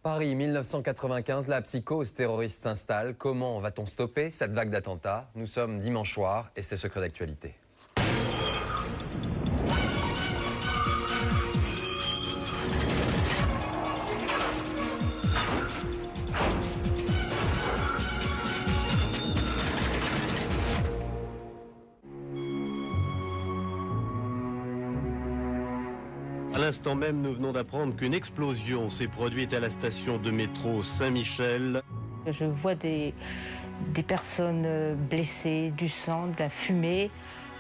Paris 1995, la psychose terroriste s'installe. Comment va-t-on stopper cette vague d'attentats? Nous sommes dimanche soir et c'est Secret d'actualité. À l'instant même, nous venons d'apprendre qu'une explosion s'est produite à la station de métro Saint-Michel. Je vois des personnes blessées, du sang, de la fumée,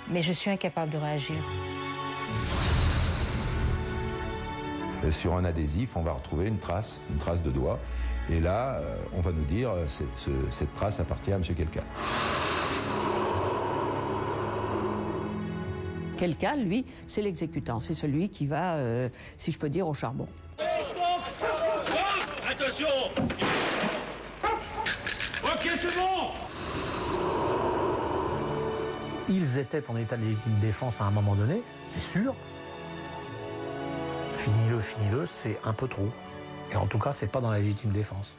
mais je suis incapable de réagir. Sur un adhésif, on va retrouver une trace de doigt. Et là, on va nous dire cette trace appartient à M. quelqu'un. Quelqu'un, lui, c'est l'exécutant, c'est celui qui va, si je peux dire, au charbon. Attention! Ok, c'est bon! Ils étaient en état de légitime défense à un moment donné, c'est sûr. Finis-le, c'est un peu trop. Et en tout cas, c'est pas dans la légitime défense.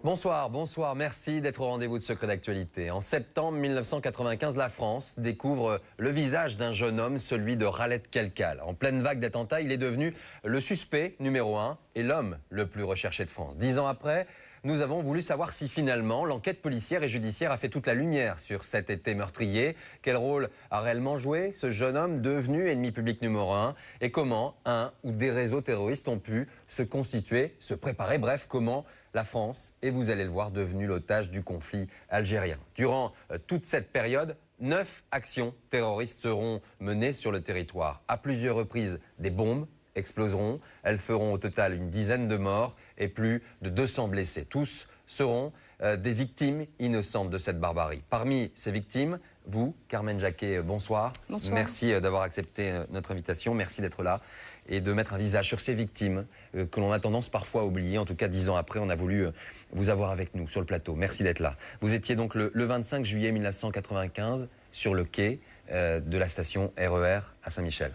Bonsoir, merci d'être au rendez-vous de Secret d'actualité. En septembre 1995, la France découvre le visage d'un jeune homme, celui de Khaled Kelkal. En pleine vague d'attentats, il est devenu le suspect numéro 1 et l'homme le plus recherché de France. 10 ans après, nous avons voulu savoir si finalement l'enquête policière et judiciaire a fait toute la lumière sur cet été meurtrier. Quel rôle a réellement joué ce jeune homme devenu ennemi public numéro 1 et comment un ou des réseaux terroristes ont pu se constituer, se préparer, bref, comment la France, et vous allez le voir, devenue l'otage du conflit algérien. Durant toute cette période, 9 actions terroristes seront menées sur le territoire. À plusieurs reprises, des bombes exploseront. Elles feront au total une dizaine de morts et plus de 200 blessés. Tous seront des victimes innocentes de cette barbarie. Parmi ces victimes, vous, Carmen Jacquet, bonsoir. Bonsoir. Merci d'avoir accepté notre invitation. Merci d'être là et de mettre un visage sur ces victimes que l'on a tendance parfois à oublier. En tout cas, 10 ans après, on a voulu vous avoir avec nous sur le plateau. Merci d'être là. Vous étiez donc le 25 juillet 1995 sur le quai de la station RER à Saint-Michel.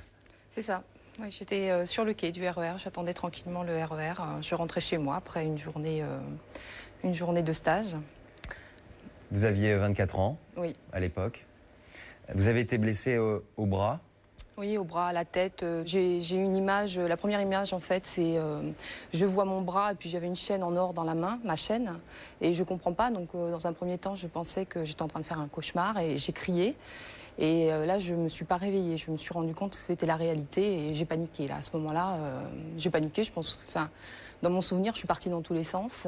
C'est ça. Oui, j'étais sur le quai du RER, j'attendais tranquillement le RER. Je rentrais chez moi après une journée de stage. Vous aviez 24 ans Oui. à l'époque. Vous avez été blessé au bras. Oui, au bras, à la tête. J'ai une image, la première image en fait, c'est je vois mon bras et puis j'avais une chaîne en or dans la main, ma chaîne, et je comprends pas. Donc dans un premier temps, je pensais que j'étais en train de faire un cauchemar et j'ai crié. Et là, je me suis pas réveillée. Je me suis rendu compte que c'était la réalité et j'ai paniqué. Là, à ce moment-là, j'ai paniqué. Je pense, enfin, dans mon souvenir, je suis partie dans tous les sens.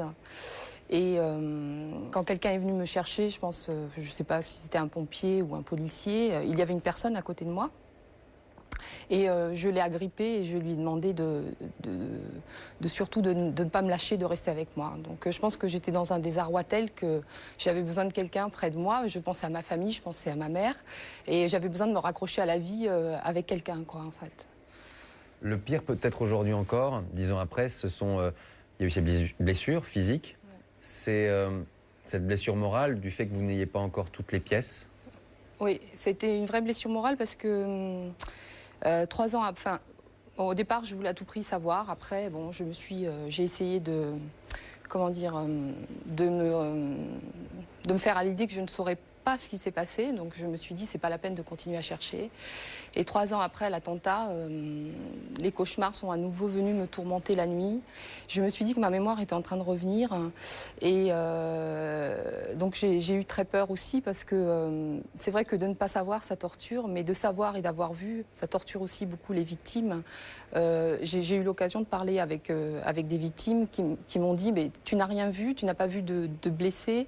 Et quand quelqu'un est venu me chercher, je pense, je sais pas si c'était un pompier ou un policier, il y avait une personne à côté de moi. Et je l'ai agrippé et je lui ai demandé surtout de ne pas me lâcher, de rester avec moi. Donc je pense que j'étais dans un désarroi tel que j'avais besoin de quelqu'un près de moi. Je pensais à ma famille, je pensais à ma mère. Et j'avais besoin de me raccrocher à la vie avec quelqu'un, quoi, en fait. Le pire peut-être aujourd'hui encore, 10 ans après, il y a eu ces blessures physiques. Ouais. C'est cette blessure morale du fait que vous n'ayez pas encore toutes les pièces. Oui, c'était une vraie blessure morale parce que 3 ans, enfin, au départ, je voulais à tout prix savoir. Après, bon, j'ai essayé de me faire à l'idée que je ne saurais pas ce qui s'est passé. Donc, je me suis dit, c'est pas la peine de continuer à chercher. Et 3 ans après l'attentat, les cauchemars sont à nouveau venus me tourmenter la nuit. Je me suis dit que ma mémoire était en train de revenir. Et donc, j'ai eu très peur aussi parce que c'est vrai que de ne pas savoir, ça torture. Mais de savoir et d'avoir vu, ça torture aussi beaucoup les victimes. J'ai eu l'occasion de parler avec des victimes qui m'ont dit, mais tu n'as rien vu, tu n'as pas vu de blessés.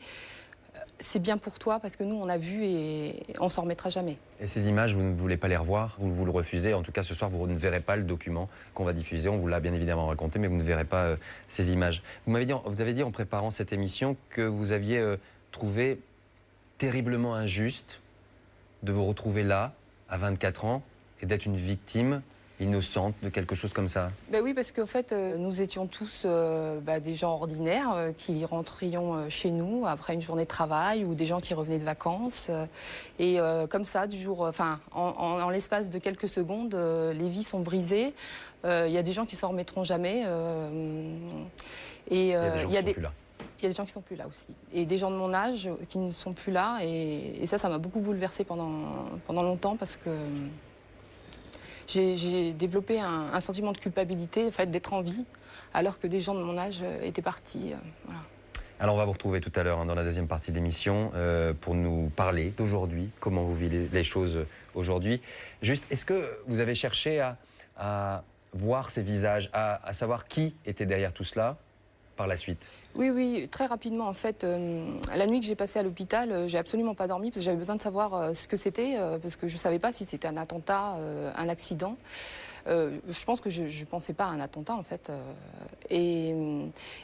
C'est bien pour toi parce que nous, on a vu et on s'en remettra jamais. Et ces images, vous ne voulez pas les revoir, vous le refusez. En tout cas, ce soir, vous ne verrez pas le document qu'on va diffuser. On vous l'a bien évidemment raconté, mais vous ne verrez pas ces images. Vous avez dit en préparant cette émission que vous aviez trouvé terriblement injuste de vous retrouver là, à 24 ans, et d'être une victime innocente de quelque chose comme ça? Ben oui, parce qu'en fait, nous étions tous des gens ordinaires qui rentrions chez nous après une journée de travail ou des gens qui revenaient de vacances. Et comme ça, du jour, en l'espace de quelques secondes, les vies sont brisées. Il y a des gens qui s'en remettront jamais. Il y a des gens qui sont plus là. Il y a des gens qui ne sont plus là aussi. Et des gens de mon âge qui ne sont plus là. Et ça m'a beaucoup bouleversée pendant longtemps parce que j'ai développé un sentiment de culpabilité, en fait, d'être en vie, alors que des gens de mon âge étaient partis. Voilà. Alors on va vous retrouver tout à l'heure dans la deuxième partie de l'émission pour nous parler d'aujourd'hui, comment vous vivez les choses aujourd'hui. Juste, est-ce que vous avez cherché à voir ces visages, à savoir qui était derrière tout cela par la suite? Oui, très rapidement. En fait, la nuit que j'ai passée à l'hôpital, j'ai absolument pas dormi parce que j'avais besoin de savoir ce que c'était, parce que je savais pas si c'était un attentat, un accident. Je pense que je ne pensais pas à un attentat, en fait. Et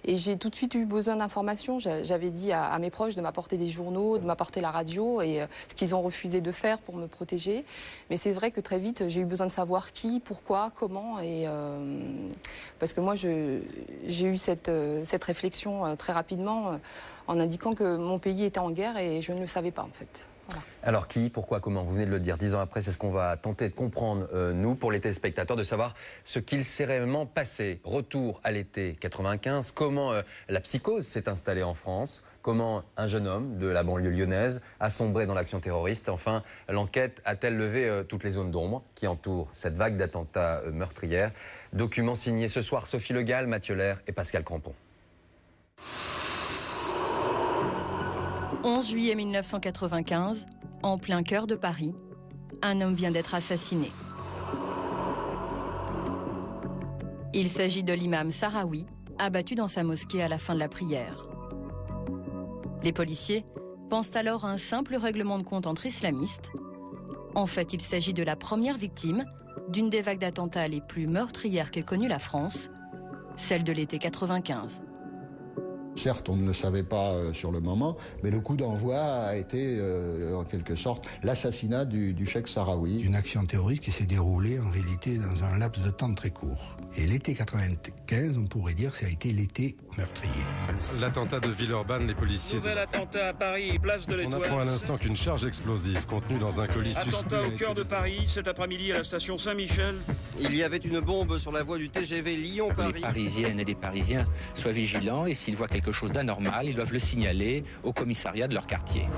j'ai tout de suite eu besoin d'informations. J'avais dit à mes proches de m'apporter des journaux, de m'apporter la radio, et ce qu'ils ont refusé de faire pour me protéger. Mais c'est vrai que très vite, j'ai eu besoin de savoir qui, pourquoi, comment. Et parce que moi, j'ai eu cette réflexion très rapidement en indiquant que mon pays était en guerre et je ne le savais pas, en fait. Voilà. Alors qui, pourquoi, comment? Vous venez de le dire, 10 ans après, c'est ce qu'on va tenter de comprendre, nous, pour les téléspectateurs, de savoir ce qu'il s'est réellement passé. Retour à l'été 95, comment la psychose s'est installée en France, comment un jeune homme de la banlieue lyonnaise a sombré dans l'action terroriste. Enfin, l'enquête a-t-elle levé toutes les zones d'ombre qui entourent cette vague d'attentats meurtrières? Document signé ce soir Sophie Le Gall, Mathieu Lair et Pascal Crampon. 11 juillet 1995, en plein cœur de Paris, un homme vient d'être assassiné. Il s'agit de l'imam Sahraoui, abattu dans sa mosquée à la fin de la prière. Les policiers pensent alors à un simple règlement de compte entre islamistes. En fait, il s'agit de la première victime d'une des vagues d'attentats les plus meurtrières qu'ait connue la France, celle de l'été 95. Certes, on ne le savait pas sur le moment, mais le coup d'envoi a été, en quelque sorte, l'assassinat du cheikh Sahraoui. Une action terroriste qui s'est déroulée, en réalité, dans un laps de temps très court. Et l'été 95, on pourrait dire, ça a été l'été meurtrier. L'attentat de Villeurbanne, les policiers... Nouvel attentat à Paris, place de l'Étoile. On apprend à l'instant qu'une charge explosive contenue dans un colis suspect... Attentat au cœur de Paris, cet après-midi à la station Saint-Michel. Il y avait une bombe sur la voie du TGV Lyon-Paris. Les Parisiennes et les Parisiens soient vigilants et s'ils voient quelque chose d'anormal, ils doivent le signaler au commissariat de leur quartier.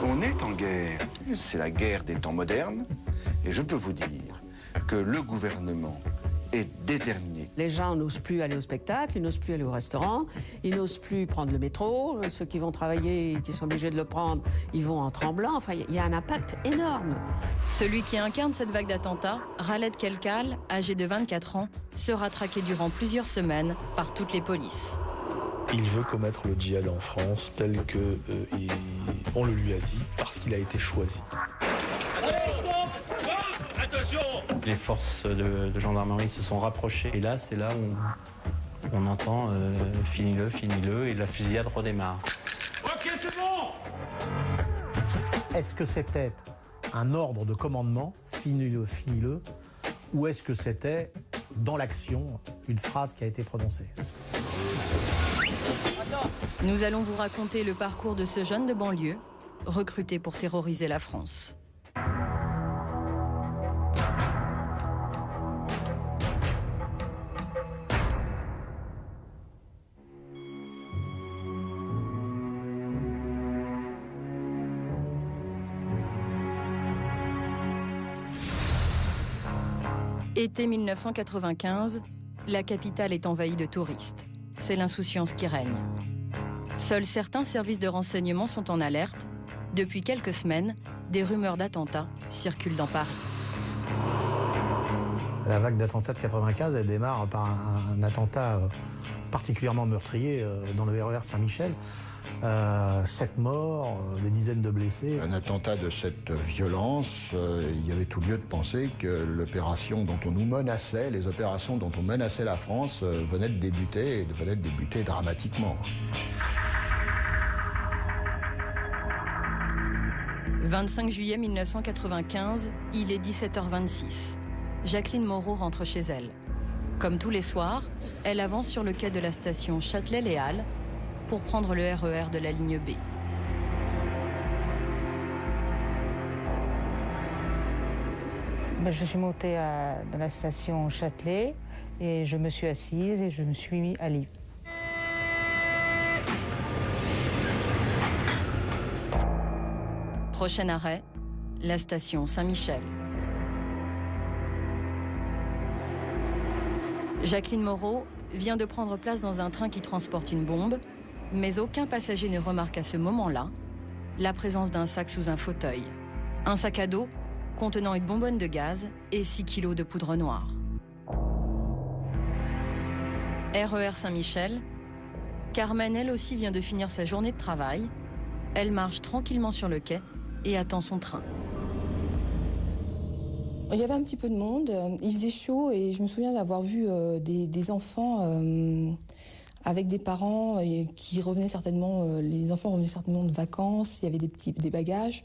On est en guerre. C'est la guerre des temps modernes. Et je peux vous dire que le gouvernement est déterminé. Les gens n'osent plus aller au spectacle, ils n'osent plus aller au restaurant, ils n'osent plus prendre le métro. Ceux qui vont travailler, qui sont obligés de le prendre, ils vont en tremblant. Enfin, il y a un impact énorme. Celui qui incarne cette vague d'attentats, Khaled Kelkal, âgé de 24 ans, sera traqué durant plusieurs semaines par toutes les polices. Il veut commettre le djihad en France tel que on le lui a dit, parce qu'il a été choisi. Les forces de gendarmerie se sont rapprochées et là, c'est là où on entend finis-le, et la fusillade redémarre. Ok, c'est bon. Est-ce que c'était un ordre de commandement, finis-le, ou est-ce que c'était, dans l'action, une phrase qui a été prononcée? Nous allons vous raconter le parcours de ce jeune de banlieue, recruté pour terroriser la France. Été 1995, la capitale est envahie de touristes. C'est l'insouciance qui règne. Seuls certains services de renseignement sont en alerte. Depuis quelques semaines, des rumeurs d'attentats circulent dans Paris. La vague d'attentats de 95, elle démarre par un attentat particulièrement meurtrier dans le RER Saint-Michel. 7 morts, des dizaines de blessés. Un attentat de cette violence, il y avait tout lieu de penser que l'opération dont on nous menaçait, les opérations dont on menaçait la France venaient de débuter dramatiquement. 25 juillet 1995, il est 17h26. Jacqueline Moreau rentre chez elle. Comme tous les soirs, elle avance sur le quai de la station Châtelet-Les Halles pour prendre le RER de la ligne B. Je suis montée dans la station Châtelet et je me suis assise et je me suis mis à lire. Prochain arrêt, la station Saint-Michel. Jacqueline Moreau vient de prendre place dans un train qui transporte une bombe, mais aucun passager ne remarque à ce moment-là la présence d'un sac sous un fauteuil. Un sac à dos contenant une bonbonne de gaz et 6 kilos de poudre noire. RER Saint-Michel, Carmen, elle aussi, vient de finir sa journée de travail. Elle marche tranquillement sur le quai et attend son train. Il y avait un petit peu de monde, il faisait chaud et je me souviens d'avoir vu des enfants avec des parents qui revenaient certainement, les enfants revenaient certainement de vacances, il y avait des bagages.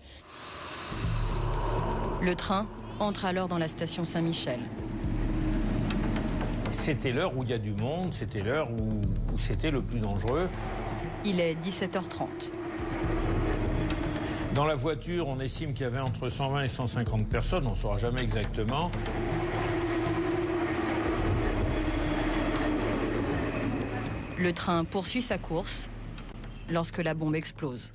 Le train entre alors dans la station Saint-Michel. C'était l'heure où il y a du monde, c'était l'heure où c'était le plus dangereux. Il est 17h30. Dans la voiture, on estime qu'il y avait entre 120 et 150 personnes, on ne saura jamais exactement. Le train poursuit sa course lorsque la bombe explose.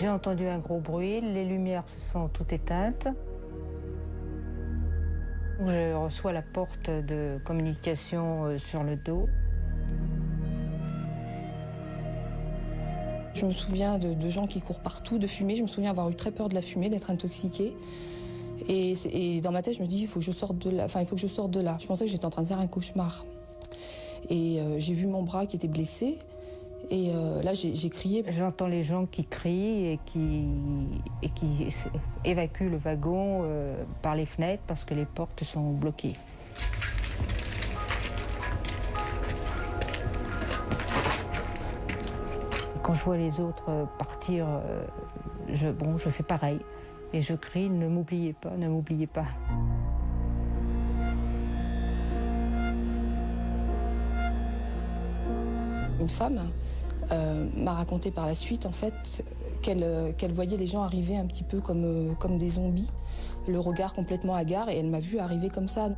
J'ai entendu un gros bruit, les lumières se sont toutes éteintes. Je reçois la porte de communication sur le dos. Je me souviens de gens qui courent partout, de fumée. Je me souviens avoir eu très peur de la fumée, d'être intoxiquée. Et dans ma tête, je me dis, il faut que je sorte de là. Je pensais que j'étais en train de faire un cauchemar. Et j'ai vu mon bras qui était blessé. Et là, j'ai crié. J'entends les gens qui crient et qui évacuent le wagon par les fenêtres parce que les portes sont bloquées. Quand je vois les autres partir, je fais pareil. Et je crie, ne m'oubliez pas, ne m'oubliez pas. Une femme m'a raconté par la suite en fait qu'elle voyait les gens arriver un petit peu comme des zombies, le regard complètement hagard, et elle m'a vu arriver comme ça.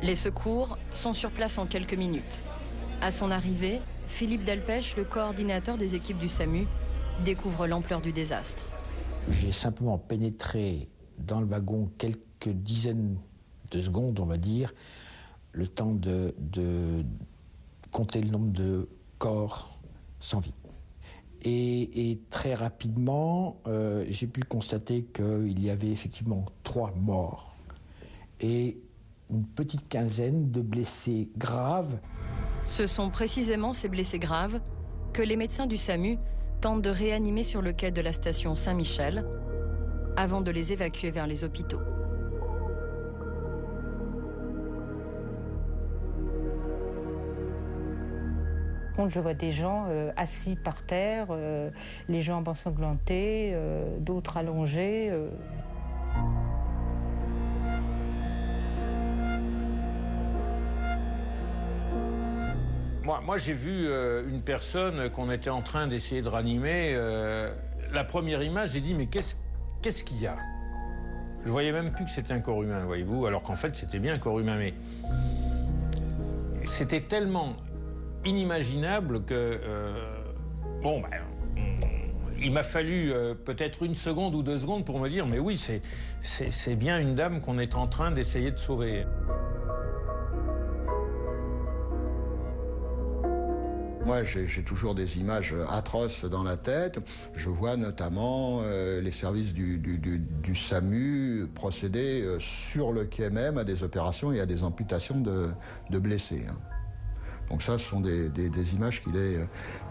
Les secours sont sur place en quelques minutes. À son arrivée, Philippe Delpech, le coordinateur des équipes du SAMU, découvre l'ampleur du désastre. J'ai simplement pénétré dans le wagon quelques dizaines de secondes, on va dire, le temps de compter le nombre de corps sans vie. Et très rapidement, j'ai pu constater qu'il y avait effectivement 3 morts et une petite quinzaine de blessés graves. Ce sont précisément ces blessés graves que les médecins du SAMU tentent de réanimer sur le quai de la station Saint-Michel avant de les évacuer vers les hôpitaux. Je vois des gens assis par terre, les jambes ensanglantées, d'autres allongés. Moi j'ai vu une personne qu'on était en train d'essayer de ranimer. La première image, j'ai dit, mais qu'est-ce qu'il y a? Je voyais même plus que c'était un corps humain, voyez-vous, alors qu'en fait c'était bien un corps humain, mais c'était tellement inimaginable que il m'a fallu peut-être 1 seconde ou 2 secondes pour me dire, mais oui, c'est bien une dame qu'on est en train d'essayer de sauver. Moi, j'ai toujours des images atroces dans la tête. Je vois notamment les services du SAMU procéder sur le quai même à des opérations et à des amputations de blessés. Donc ça, ce sont des images qu'il est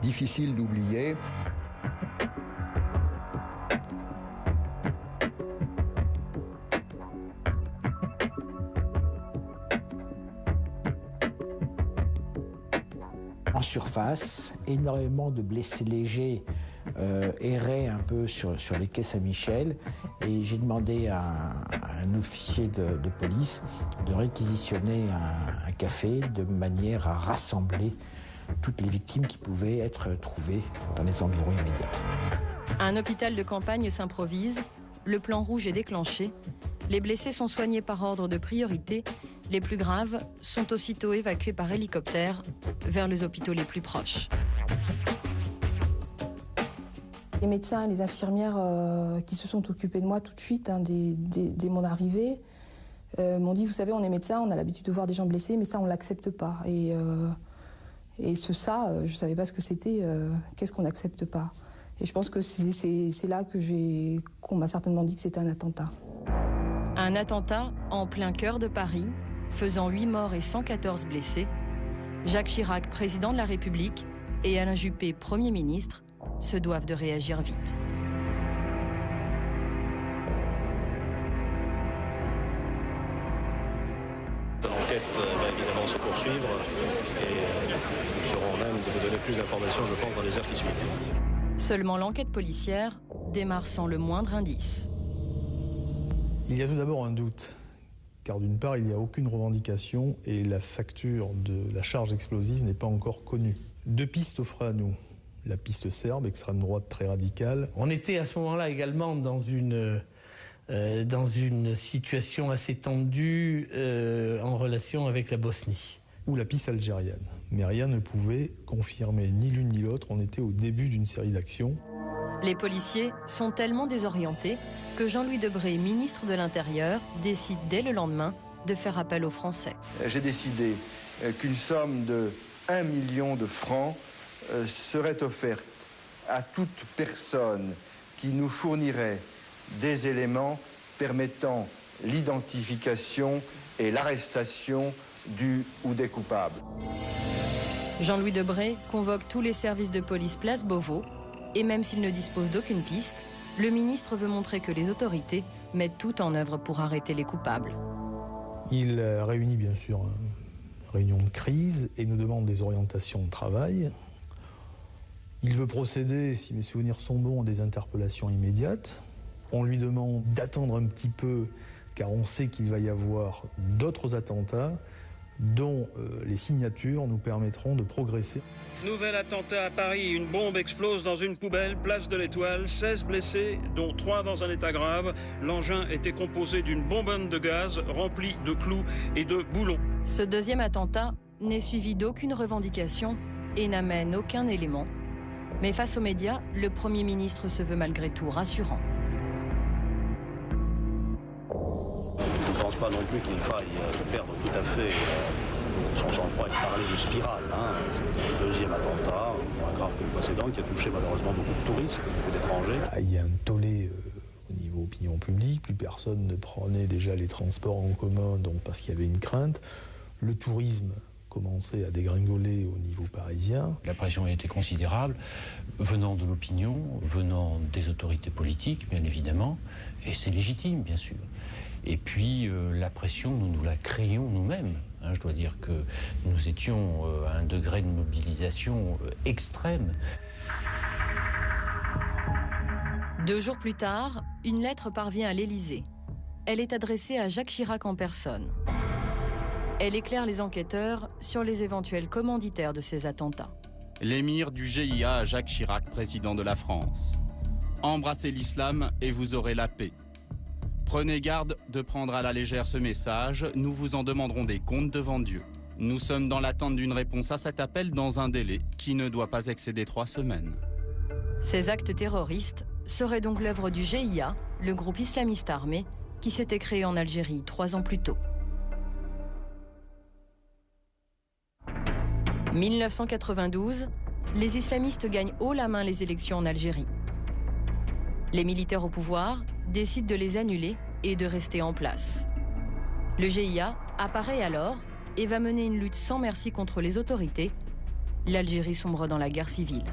difficile d'oublier. En surface, énormément de blessés légers erraient un peu sur les quais Saint-Michel, et j'ai demandé à un officier de police de réquisitionner un café de manière à rassembler toutes les victimes qui pouvaient être trouvées dans les environs immédiats. Un hôpital de campagne s'improvise, le plan rouge est déclenché, les blessés sont soignés par ordre de priorité, les plus graves sont aussitôt évacués par hélicoptère vers les hôpitaux les plus proches. Les médecins et les infirmières qui se sont occupés de moi tout de suite, dès mon arrivée, m'ont dit, vous savez, on est médecin, on a l'habitude de voir des gens blessés, mais ça, on ne l'accepte pas. Et je ne savais pas ce que c'était, qu'est-ce qu'on n'accepte pas. Et je pense que c'est là qu'on m'a certainement dit que c'était un attentat. Un attentat en plein cœur de Paris, faisant 8 morts et 114 blessés. Jacques Chirac, président de la République, et Alain Juppé, Premier ministre, se doivent de réagir vite. L'enquête va évidemment se poursuivre et nous serons même de vous donner plus d'informations, je pense, dans les heures qui suivent. Seulement l'enquête policière démarre sans le moindre indice. Il y a tout d'abord un doute, car d'une part, il n'y a aucune revendication et la facture de la charge explosive n'est pas encore connue. 2 pistes offraient à nous. La piste serbe, extrême droite très radicale. On était à ce moment-là également dans une situation assez tendue en relation avec la Bosnie. Ou la piste algérienne. Mais rien ne pouvait confirmer ni l'une ni l'autre. On était au début d'une série d'actions. Les policiers sont tellement désorientés que Jean-Louis Debré, ministre de l'Intérieur, décide dès le lendemain de faire appel aux Français. J'ai décidé qu'une somme de 1 million de francs serait offerte à toute personne qui nous fournirait des éléments permettant l'identification et l'arrestation du ou des coupables. Jean-Louis Debré convoque tous les services de police place Beauvau et même s'il ne dispose d'aucune piste, le ministre veut montrer que les autorités mettent tout en œuvre pour arrêter les coupables. Il réunit bien sûr une réunion de crise et nous demande des orientations de travail. Il veut procéder, si mes souvenirs sont bons, à des interpellations immédiates. On lui demande d'attendre un petit peu, car on sait qu'il va y avoir d'autres attentats dont les signatures nous permettront de progresser. Nouvel attentat à Paris, une bombe explose dans une poubelle, place de l'Étoile, 16 blessés, dont 3 dans un état grave. L'engin était composé d'une bonbonne de gaz remplie de clous et de boulons. Ce deuxième attentat n'est suivi d'aucune revendication et n'amène aucun élément. Mais face aux médias, le Premier ministre se veut malgré tout rassurant. Je ne pense pas non plus qu'il faille perdre tout à fait son sang-froid et parler de spirale. C'est le deuxième attentat, moins grave que le précédent, qui a touché malheureusement beaucoup de touristes, beaucoup d'étrangers. Il y a un tollé au niveau opinion publique, plus personne ne prenait déjà les transports en commun, donc parce qu'il y avait une crainte. Le tourisme commençait à dégringoler au niveau parisien. La pression a été considérable, venant de l'opinion, venant des autorités politiques, bien évidemment, et c'est légitime, bien sûr. Et puis, la pression, nous la créions nous-mêmes. Je dois dire que nous étions à un degré de mobilisation extrême. 2 jours plus tard, une lettre parvient à l'Élysée. Elle est adressée à Jacques Chirac en personne. Elle éclaire les enquêteurs sur les éventuels commanditaires de ces attentats. L'émir du GIA à Jacques Chirac, président de la France. Embrassez l'islam et vous aurez la paix. Prenez garde de prendre à la légère ce message, nous vous en demanderons des comptes devant Dieu. Nous sommes dans l'attente d'une réponse à cet appel dans un délai qui ne doit pas excéder 3 semaines. Ces actes terroristes seraient donc l'œuvre du GIA, le groupe islamiste armé, qui s'était créé en Algérie 3 ans plus tôt. 1992, les islamistes gagnent haut la main les élections en Algérie. Les militaires au pouvoir décident de les annuler et de rester en place. Le GIA apparaît alors et va mener une lutte sans merci contre les autorités. L'Algérie sombre dans la guerre civile.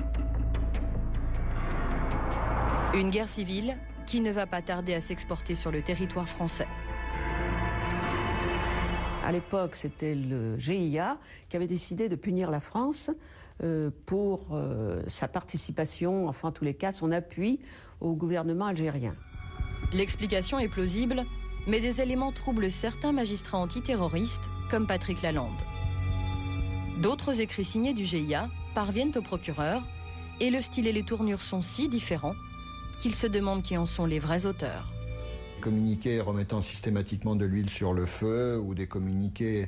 Une guerre civile qui ne va pas tarder à s'exporter sur le territoire français. À l'époque, c'était le GIA qui avait décidé de punir la France pour sa participation, enfin en tous les cas son appui au gouvernement algérien. L'explication est plausible, mais des éléments troublent certains magistrats antiterroristes comme Patrick Lalande. D'autres écrits signés du GIA parviennent au procureur et le style et les tournures sont si différents qu'il se demande qui en sont les vrais auteurs. Communiqués remettant systématiquement de l'huile sur le feu ou des communiqués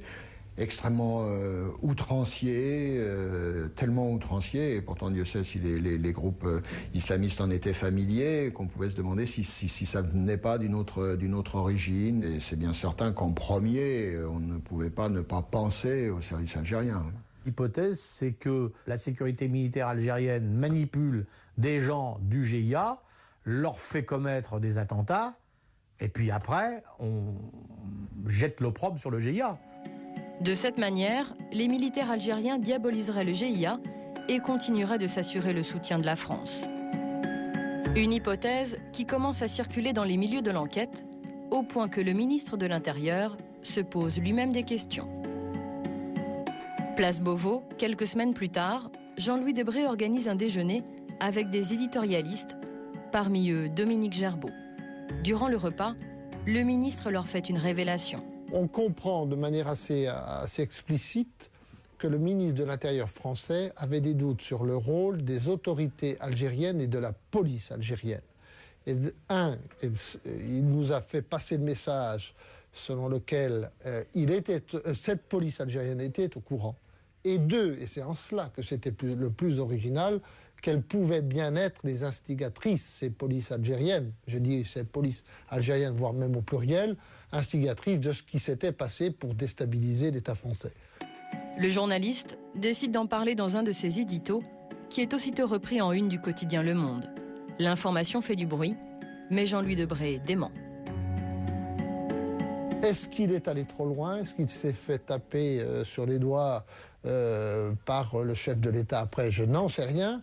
extrêmement outranciers, tellement outranciers, et pourtant Dieu sait si les groupes islamistes en étaient familiers, qu'on pouvait se demander si ça venait pas d'une autre origine. Et c'est bien certain qu'en premier, on ne pouvait pas ne pas penser au service algérien. L'hypothèse, c'est que la sécurité militaire algérienne manipule des gens du GIA, leur fait commettre des attentats, et puis après, on jette l'opprobre sur le GIA. De cette manière, les militaires algériens diaboliseraient le GIA et continueraient de s'assurer le soutien de la France. Une hypothèse qui commence à circuler dans les milieux de l'enquête, au point que le ministre de l'Intérieur se pose lui-même des questions. Place Beauvau, quelques semaines plus tard, Jean-Louis Debré organise un déjeuner avec des éditorialistes, parmi eux Dominique Gerbaud. Durant le repas, le ministre leur fait une révélation. On comprend de manière assez explicite que le ministre de l'Intérieur français avait des doutes sur le rôle des autorités algériennes et de la police algérienne. Et il nous a fait passer le message selon lequel cette police algérienne était au courant. Et deux, et c'est en cela que c'était le plus original, qu'elles pouvaient bien être les instigatrices, ces polices algériennes, je dis ces polices algériennes, voire même au pluriel, instigatrices de ce qui s'était passé pour déstabiliser l'État français. Le journaliste décide d'en parler dans un de ses éditos, qui est aussitôt repris en une du quotidien Le Monde. L'information fait du bruit, mais Jean-Louis Debré dément. Est-ce qu'il est allé trop loin? Est-ce qu'il s'est fait taper sur les doigts par le chef de l'État après? Je n'en sais rien.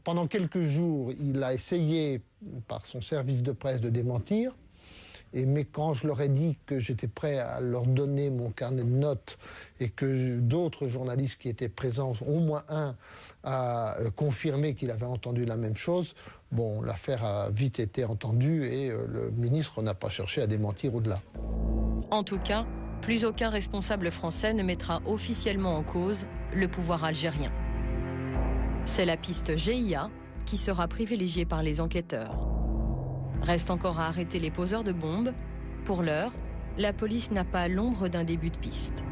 Pendant quelques jours, il a essayé, par son service de presse, de démentir. Mais quand je leur ai dit que j'étais prêt à leur donner mon carnet de notes et que d'autres journalistes qui étaient présents, au moins un, a confirmé qu'il avait entendu la même chose, bon, l'affaire a vite été entendue et le ministre n'a pas cherché à démentir au-delà. En tout cas, plus aucun responsable français ne mettra officiellement en cause le pouvoir algérien. C'est la piste GIA qui sera privilégiée par les enquêteurs. Reste encore à arrêter les poseurs de bombes. Pour l'heure, la police n'a pas l'ombre d'un début de piste.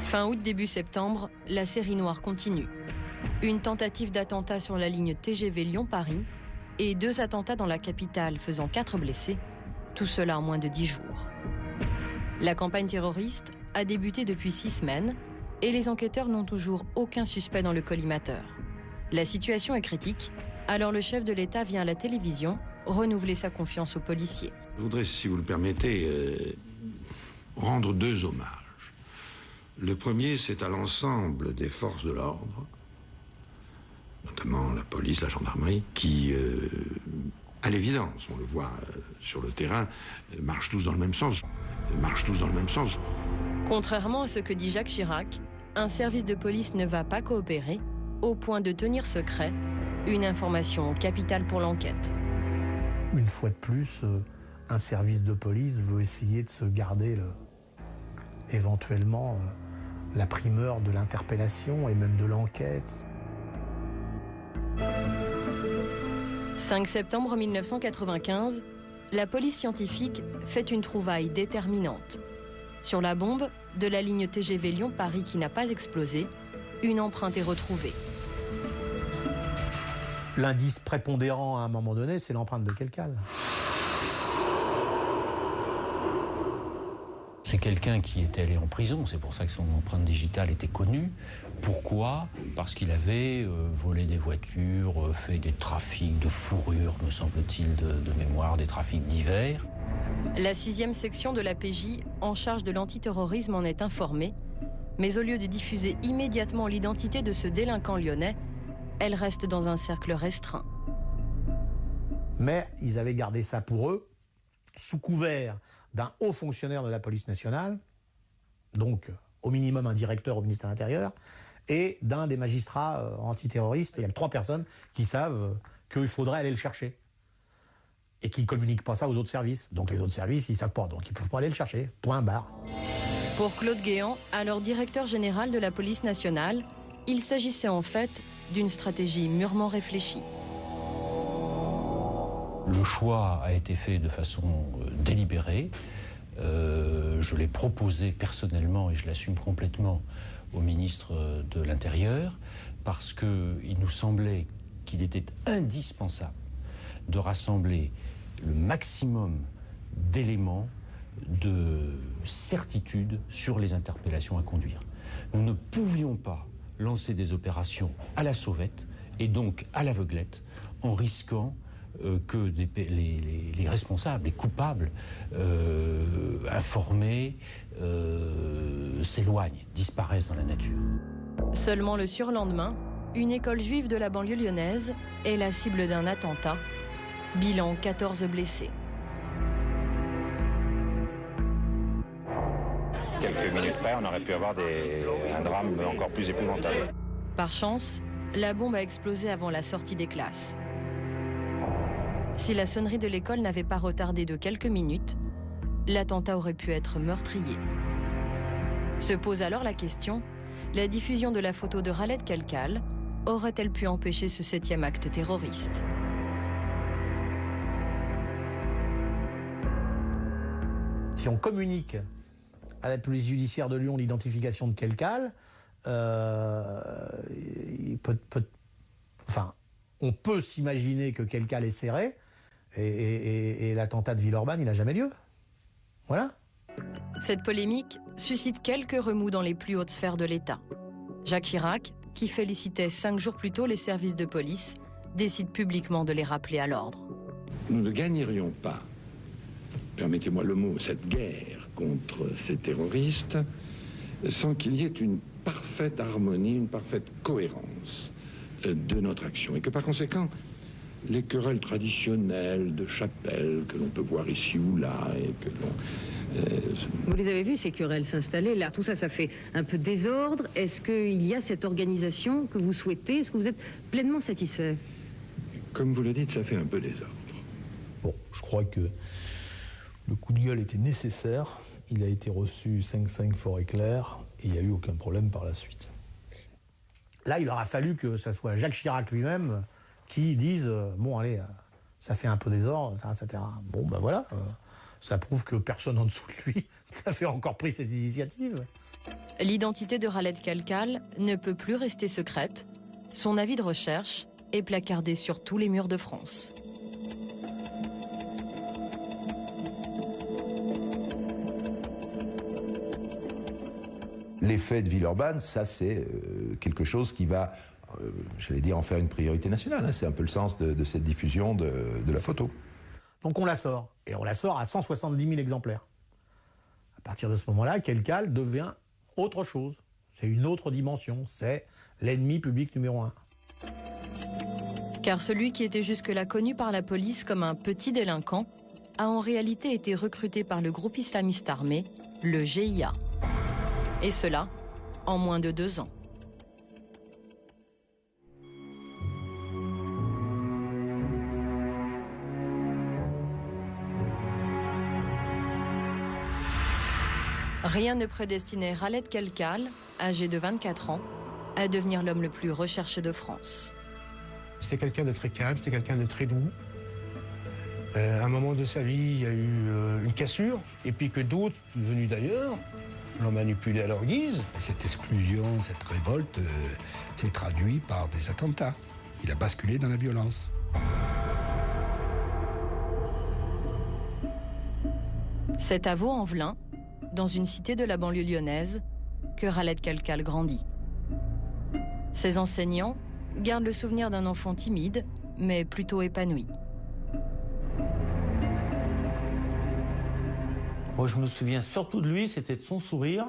Fin août, début septembre, la série noire continue. Une tentative d'attentat sur la ligne TGV Lyon-Paris et 2 attentats dans la capitale faisant 4 blessés, tout cela en moins de 10 jours. La campagne terroriste a débuté depuis 6 semaines et les enquêteurs n'ont toujours aucun suspect dans le collimateur. La situation est critique, alors le chef de l'État vient à la télévision renouveler sa confiance aux policiers. Je voudrais, si vous le permettez, rendre 2 hommages. Le premier, c'est à l'ensemble des forces de l'ordre, notamment la police, la gendarmerie, qui, à l'évidence, on le voit sur le terrain, marchent tous dans le même sens. Contrairement à ce que dit Jacques Chirac, un service de police ne va pas coopérer, au point de tenir secret une information capitale pour l'enquête. Une fois de plus, un service de police veut essayer de se garder éventuellement la primeur de l'interpellation et même de l'enquête. 5 septembre 1995, la police scientifique fait une trouvaille déterminante. Sur la bombe de la ligne TGV Lyon-Paris qui n'a pas explosé, une empreinte est retrouvée. L'indice prépondérant à un moment donné, c'est l'empreinte de quelqu'un. C'est quelqu'un qui était allé en prison, c'est pour ça que son empreinte digitale était connue. Pourquoi? Parce qu'il avait volé des voitures, fait des trafics de fourrure, me semble-t-il, de mémoire, des trafics divers. La 6e section de la PJ, en charge de l'antiterrorisme, en est informée. Mais au lieu de diffuser immédiatement l'identité de ce délinquant lyonnais, elle reste dans un cercle restreint. Mais ils avaient gardé ça pour eux, sous couvert d'un haut fonctionnaire de la police nationale, donc au minimum un directeur au ministère de l'Intérieur, et d'un des magistrats antiterroristes. Il y a 3 personnes qui savent qu'il faudrait aller le chercher. Et qui ne communiquent pas ça aux autres services. Donc les autres services, ils ne savent pas, donc ils ne peuvent pas aller le chercher. Point barre. Pour Claude Guéant, alors directeur général de la police nationale, il s'agissait en fait d'une stratégie mûrement réfléchie. Le choix a été fait de façon délibérée. Je l'ai proposé personnellement et je l'assume complètement au ministre de l'Intérieur parce qu'il nous semblait qu'il était indispensable de rassembler le maximum d'éléments de certitude sur les interpellations à conduire. Nous ne pouvions pas lancer des opérations à la sauvette et donc à l'aveuglette en risquant que les responsables, les coupables informés s'éloignent, disparaissent dans la nature. Seulement le surlendemain, une école juive de la banlieue lyonnaise est la cible d'un attentat. Bilan 14 blessés. Quelques minutes près, on aurait pu avoir un drame encore plus épouvantable. Par chance, la bombe a explosé avant la sortie des classes. Si la sonnerie de l'école n'avait pas retardé de quelques minutes, l'attentat aurait pu être meurtrier. Se pose alors la question, la diffusion de la photo de Khaled Kelkal aurait-elle pu empêcher ce 7e acte terroriste? Si on communique à la police judiciaire de Lyon l'identification de Kelkal, on peut s'imaginer que Kelkal est serré et l'attentat de Villeurbanne, il n'a jamais lieu. Voilà. Cette polémique suscite quelques remous dans les plus hautes sphères de l'État. Jacques Chirac, qui félicitait 5 jours plus tôt les services de police, décide publiquement de les rappeler à l'ordre. Nous ne gagnerions pas, permettez-moi le mot, cette guerre contre ces terroristes, sans qu'il y ait une parfaite harmonie, une parfaite cohérence de notre action. Et que par conséquent, les querelles traditionnelles de chapelle que l'on peut voir ici ou là, et que l'on... Vous les avez vus, ces querelles s'installer là. Tout ça, ça fait un peu désordre. Est-ce qu'il y a cette organisation que vous souhaitez? Est-ce que vous êtes pleinement satisfait? Comme vous le dites, ça fait un peu désordre. Bon, je crois que le coup de gueule était nécessaire. Il a été reçu 5-5 fort éclair et il n'y a eu aucun problème par la suite. Là, il aura fallu que ce soit Jacques Chirac lui-même qui dise bon, allez, ça fait un peu désordre, etc. Bon, ben voilà, ça prouve que personne en dessous de lui n'avait encore pris cette initiative. L'identité de Khaled Kelkal ne peut plus rester secrète. Son avis de recherche est placardé sur tous les murs de France. Les faits de Villeurbanne, ça c'est quelque chose qui va, j'allais dire, en faire une priorité nationale. Hein. C'est un peu le sens de cette diffusion de la photo. Donc on la sort, et on la sort à 170 000 exemplaires. À partir de ce moment-là, Kelkal devient autre chose. C'est une autre dimension, c'est l'ennemi public numéro 1. Car celui qui était jusque-là connu par la police comme un petit délinquant a en réalité été recruté par le groupe islamiste armé, le GIA. Et cela en moins de 2 ans. Rien ne prédestinait Khaled Kelkal, âgé de 24 ans, à devenir l'homme le plus recherché de France. C'était quelqu'un de très calme, c'était quelqu'un de très doux. À un moment de sa vie, il y a eu une cassure, et puis que d'autres, venus d'ailleurs, l'ont manipulé à leur guise. Cette exclusion, cette révolte s'est traduite par des attentats. Il a basculé dans la violence. C'est à Vaux-en-Velin, dans une cité de la banlieue lyonnaise, que Khaled Kelkal grandit. Ses enseignants gardent le souvenir d'un enfant timide, mais plutôt épanoui. Moi, je me souviens surtout de lui, c'était de son sourire,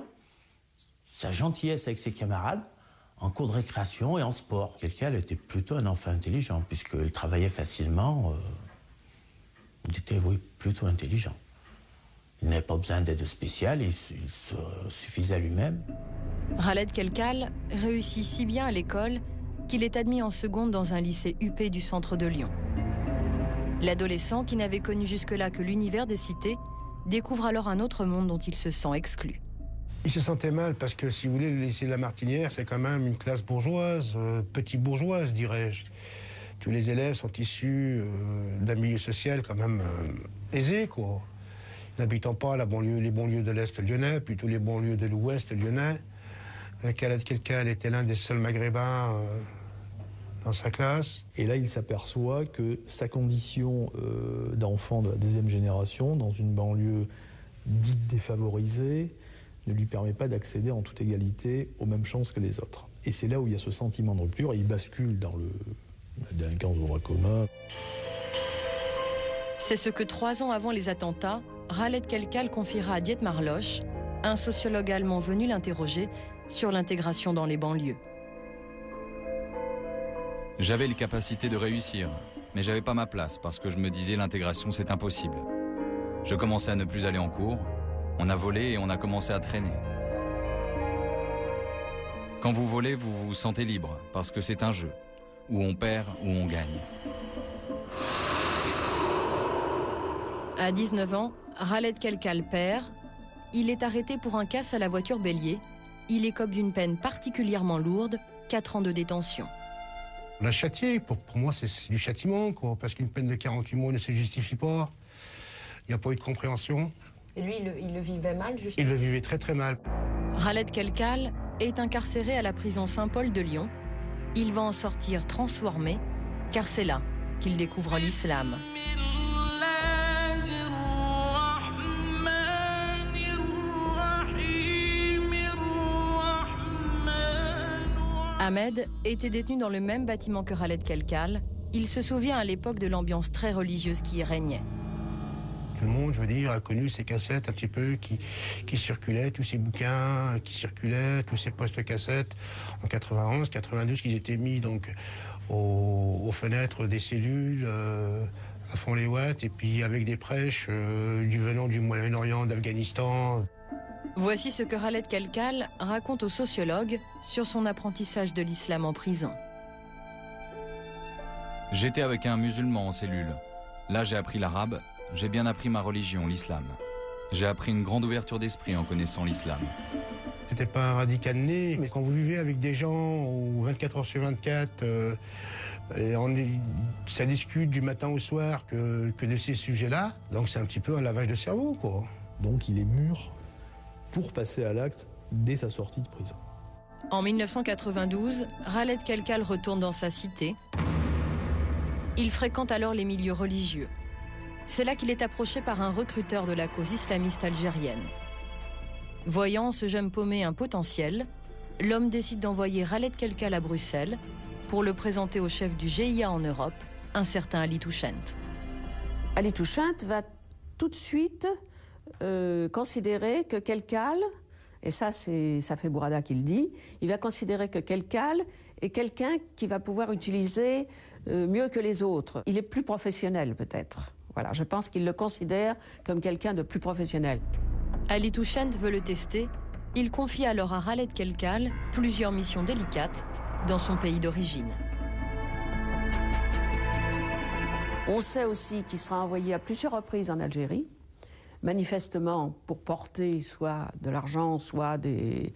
sa gentillesse avec ses camarades, en cours de récréation et en sport. Kelkal était plutôt un enfant intelligent, puisqu'il travaillait facilement. Il était, oui, plutôt intelligent. Il n'avait pas besoin d'aide spéciale, il se suffisait à lui-même. Khaled Kelkal réussit si bien à l'école qu'il est admis en seconde dans un lycée UP du centre de Lyon. L'adolescent, qui n'avait connu jusque-là que l'univers des cités, découvre alors un autre monde dont il se sent exclu. Il se sentait mal parce que, si vous voulez, le lycée de la Martinière, c'est quand même une classe bourgeoise, petit bourgeoise, dirais-je. Tous les élèves sont issus d'un milieu social quand même aisé, quoi. N'habitant pas les banlieues de l'Est lyonnais, plutôt les banlieues de l'Ouest lyonnais. Khaled Kelkal était l'un des seuls maghrébins dans sa classe. Et là, il s'aperçoit que sa condition d'enfant de la deuxième génération, dans une banlieue dite défavorisée, ne lui permet pas d'accéder en toute égalité aux mêmes chances que les autres. Et c'est là où il y a ce sentiment de rupture, et il bascule dans la délinquance au droit commun. C'est ce que 3 ans avant les attentats, Khaled Kelkal confiera à Diet Marloche, un sociologue allemand venu l'interroger sur l'intégration dans les banlieues. J'avais les capacités de réussir, mais j'avais pas ma place parce que je me disais l'intégration c'est impossible. Je commençais à ne plus aller en cours, on a volé et on a commencé à traîner. Quand vous volez, vous vous sentez libre parce que c'est un jeu, où on perd, où on gagne. À 19 ans, Khaled Kelkal perd. Il est arrêté pour un casse à la voiture bélier. Il écope d'une peine particulièrement lourde, 4 ans de détention. On l'a châtié, pour moi c'est du châtiment, quoi, parce qu'une peine de 48 mois ne se justifie pas. Il n'y a pas eu de compréhension. Et lui, il le vivait mal, justement? Il le vivait très très mal. Khaled Kelkal est incarcéré à la prison Saint-Paul de Lyon. Il va en sortir transformé, car c'est là qu'il découvre l'islam. Ahmed était détenu dans le même bâtiment que Khaled Kelkal. Il se souvient à l'époque de l'ambiance très religieuse qui y régnait. Tout le monde, je veux dire, a connu ces cassettes un petit peu qui circulaient, tous ces bouquins qui circulaient, tous ces postes cassettes en 91, 92 qui étaient mis donc aux fenêtres des cellules à Font-les-Ouates, et puis avec des prêches venant du Moyen-Orient, d'Afghanistan. Voici ce que Khaled Kelkal raconte aux sociologues sur son apprentissage de l'islam en prison. J'étais avec un musulman en cellule. Là, j'ai appris l'arabe, j'ai bien appris ma religion, l'islam. J'ai appris une grande ouverture d'esprit en connaissant l'islam. C'était pas un radical né, mais quand vous vivez avec des gens 24 heures sur 24, ça discute du matin au soir que de ces sujets-là, donc c'est un petit peu un lavage de cerveau, quoi. Donc il est mûr pour passer à l'acte dès sa sortie de prison. En 1992, Khaled Kelkal retourne dans sa cité. Il fréquente alors les milieux religieux. C'est là qu'il est approché par un recruteur de la cause islamiste algérienne. Voyant ce jeune paumé un potentiel, l'homme décide d'envoyer Khaled Kelkal à Bruxelles pour le présenter au chef du GIA en Europe, un certain Ali Touchent. Ali Touchent va tout de suite considérer que Kelkal, et ça fait Bourada qui le dit, il va considérer que Kelkal est quelqu'un qui va pouvoir utiliser mieux que les autres. Il est plus professionnel peut-être. Voilà, je pense qu'il le considère comme quelqu'un de plus professionnel. Ali Touchent veut le tester. Il confie alors à Khaled Kelkal plusieurs missions délicates dans son pays d'origine. On sait aussi qu'il sera envoyé à plusieurs reprises en Algérie, manifestement pour porter soit de l'argent, soit des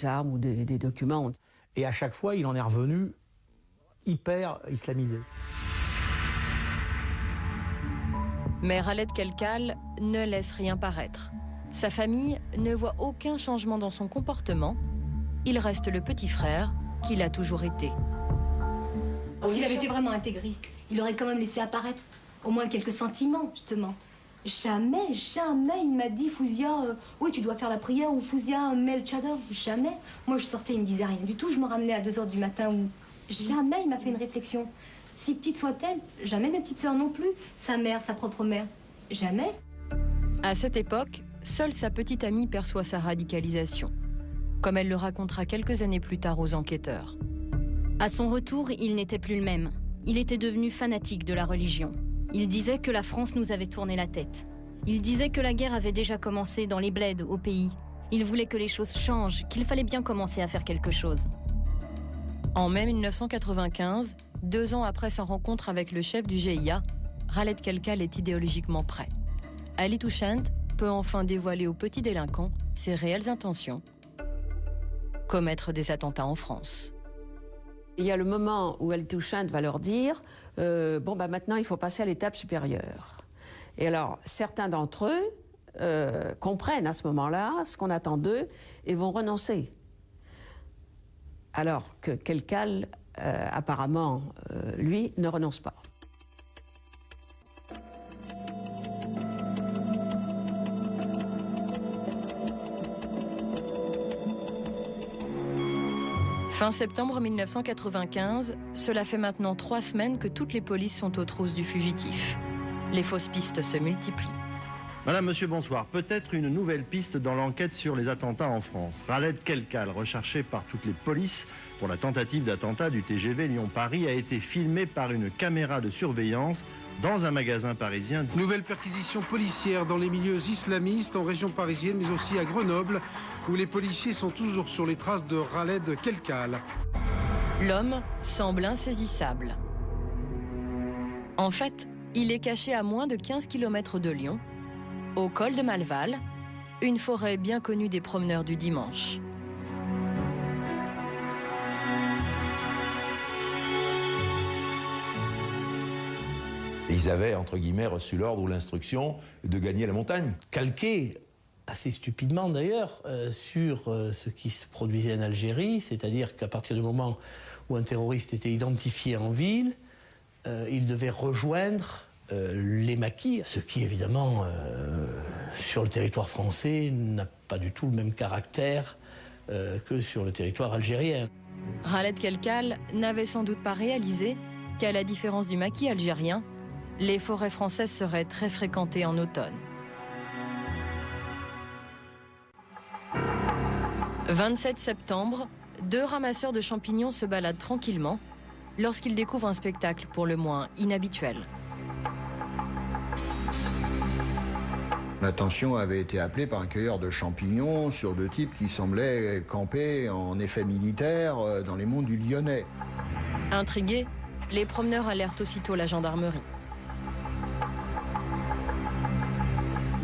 armes ou des documents. Et à chaque fois, il en est revenu hyper islamisé. Mais Khaled Kelkal ne laisse rien paraître. Sa famille ne voit aucun changement dans son comportement. Il reste le petit frère qu'il a toujours été. S'il avait été vraiment intégriste, il aurait quand même laissé apparaître au moins quelques sentiments, justement. Jamais, jamais il m'a dit, Fouzia, oui, tu dois faire la prière, ou Fouzia, mets le tchador. Jamais. Moi, je sortais, il me disait rien du tout. Je me ramenais à 2 h du matin. Ou jamais il m'a fait une réflexion. Si petite soit-elle, jamais mes petites sœurs non plus. Sa mère, sa propre mère. Jamais. À cette époque, seule sa petite amie perçoit sa radicalisation, comme elle le racontera quelques années plus tard aux enquêteurs. À son retour, il n'était plus le même. Il était devenu fanatique de la religion. Il disait que la France nous avait tourné la tête. Il disait que la guerre avait déjà commencé dans les bleds au pays. Il voulait que les choses changent, qu'il fallait bien commencer à faire quelque chose. En mai 1995, 2 ans après sa rencontre avec le chef du GIA, Khaled Kelkal est idéologiquement prêt. Ali Touchant peut enfin dévoiler aux petits délinquants ses réelles intentions, commettre des attentats en France. Il y a le moment où Ali Touchant va leur dire maintenant il faut passer à l'étape supérieure. Et alors certains d'entre eux comprennent à ce moment-là ce qu'on attend d'eux et vont renoncer. Alors que Kelkal, apparemment, lui, ne renonce pas. Fin septembre 1995, cela fait maintenant 3 semaines que toutes les polices sont aux trousses du fugitif. Les fausses pistes se multiplient. Madame, monsieur, bonsoir. Peut-être une nouvelle piste dans l'enquête sur les attentats en France. Khaled Kelkal, recherché par toutes les polices pour la tentative d'attentat du TGV Lyon-Paris, a été filmé par une caméra de surveillance dans un magasin parisien. Nouvelle perquisition policière dans les milieux islamistes en région parisienne, mais aussi à Grenoble, où les policiers sont toujours sur les traces de Khaled Kelkal. L'homme semble insaisissable. En fait, il est caché à moins de 15 km de Lyon, au col de Malval, une forêt bien connue des promeneurs du dimanche. Ils avaient, entre guillemets, reçu l'ordre ou l'instruction de gagner la montagne. Calqué, assez stupidement d'ailleurs, sur ce qui se produisait en Algérie, c'est-à-dire qu'à partir du moment où un terroriste était identifié en ville, il devait rejoindre les maquis, ce qui évidemment, sur le territoire français, n'a pas du tout le même caractère que sur le territoire algérien. Khaled Kelkal n'avait sans doute pas réalisé qu'à la différence du maquis algérien, les forêts françaises seraient très fréquentées en automne. 27 septembre, 2 ramasseurs de champignons se baladent tranquillement lorsqu'ils découvrent un spectacle pour le moins inhabituel. L'attention avait été appelée par un cueilleur de champignons sur 2 types qui semblaient camper en effet militaire dans les monts du Lyonnais. Intrigués, les promeneurs alertent aussitôt la gendarmerie.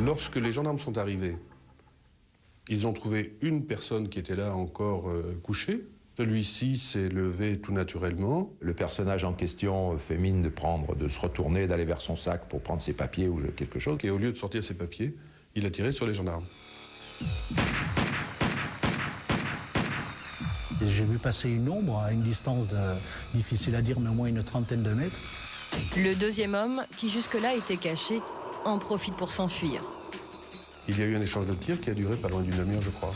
Lorsque les gendarmes sont arrivés, ils ont trouvé une personne qui était là encore couchée. Celui-ci s'est levé tout naturellement. Le personnage en question fait mine de se retourner, d'aller vers son sac pour prendre ses papiers ou quelque chose. Et au lieu de sortir ses papiers, il a tiré sur les gendarmes. J'ai vu passer une ombre à une distance difficile à dire, mais au moins une 30aine de mètres. Le deuxième homme, qui jusque-là était caché, en profite pour s'enfuir. Il y a eu un échange de tirs qui a duré pas loin d'une demi-heure, je crois.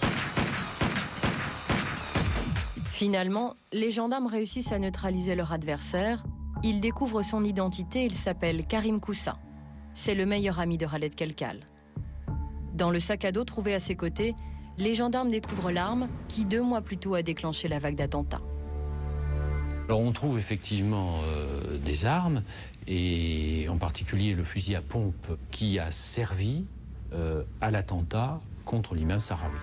Finalement, les gendarmes réussissent à neutraliser leur adversaire. Ils découvrent son identité, il s'appelle Karim Koussa. C'est le meilleur ami de Khaled Kelkal. Dans le sac à dos trouvé à ses côtés, les gendarmes découvrent l'arme qui 2 mois plus tôt a déclenché la vague d'attentats. Alors on trouve effectivement des armes, et en particulier le fusil à pompe qui a servi à l'attentat contre l'imam Sahraoui.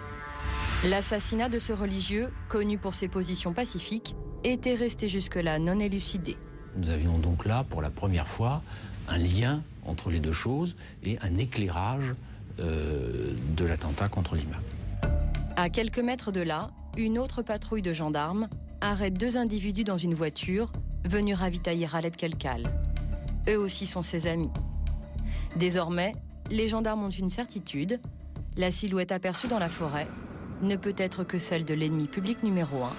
L'assassinat de ce religieux, connu pour ses positions pacifiques, était resté jusque-là non élucidé. Nous avions donc là, pour la première fois, un lien entre les 2 choses et un éclairage de l'attentat contre l'imam. À quelques mètres de là, une autre patrouille de gendarmes arrête 2 individus dans une voiture venus ravitailler Khaled Kelkal. Eux aussi sont ses amis. Désormais, les gendarmes ont une certitude, la silhouette aperçue dans la forêt ne peut être que celle de l'ennemi public numéro 1.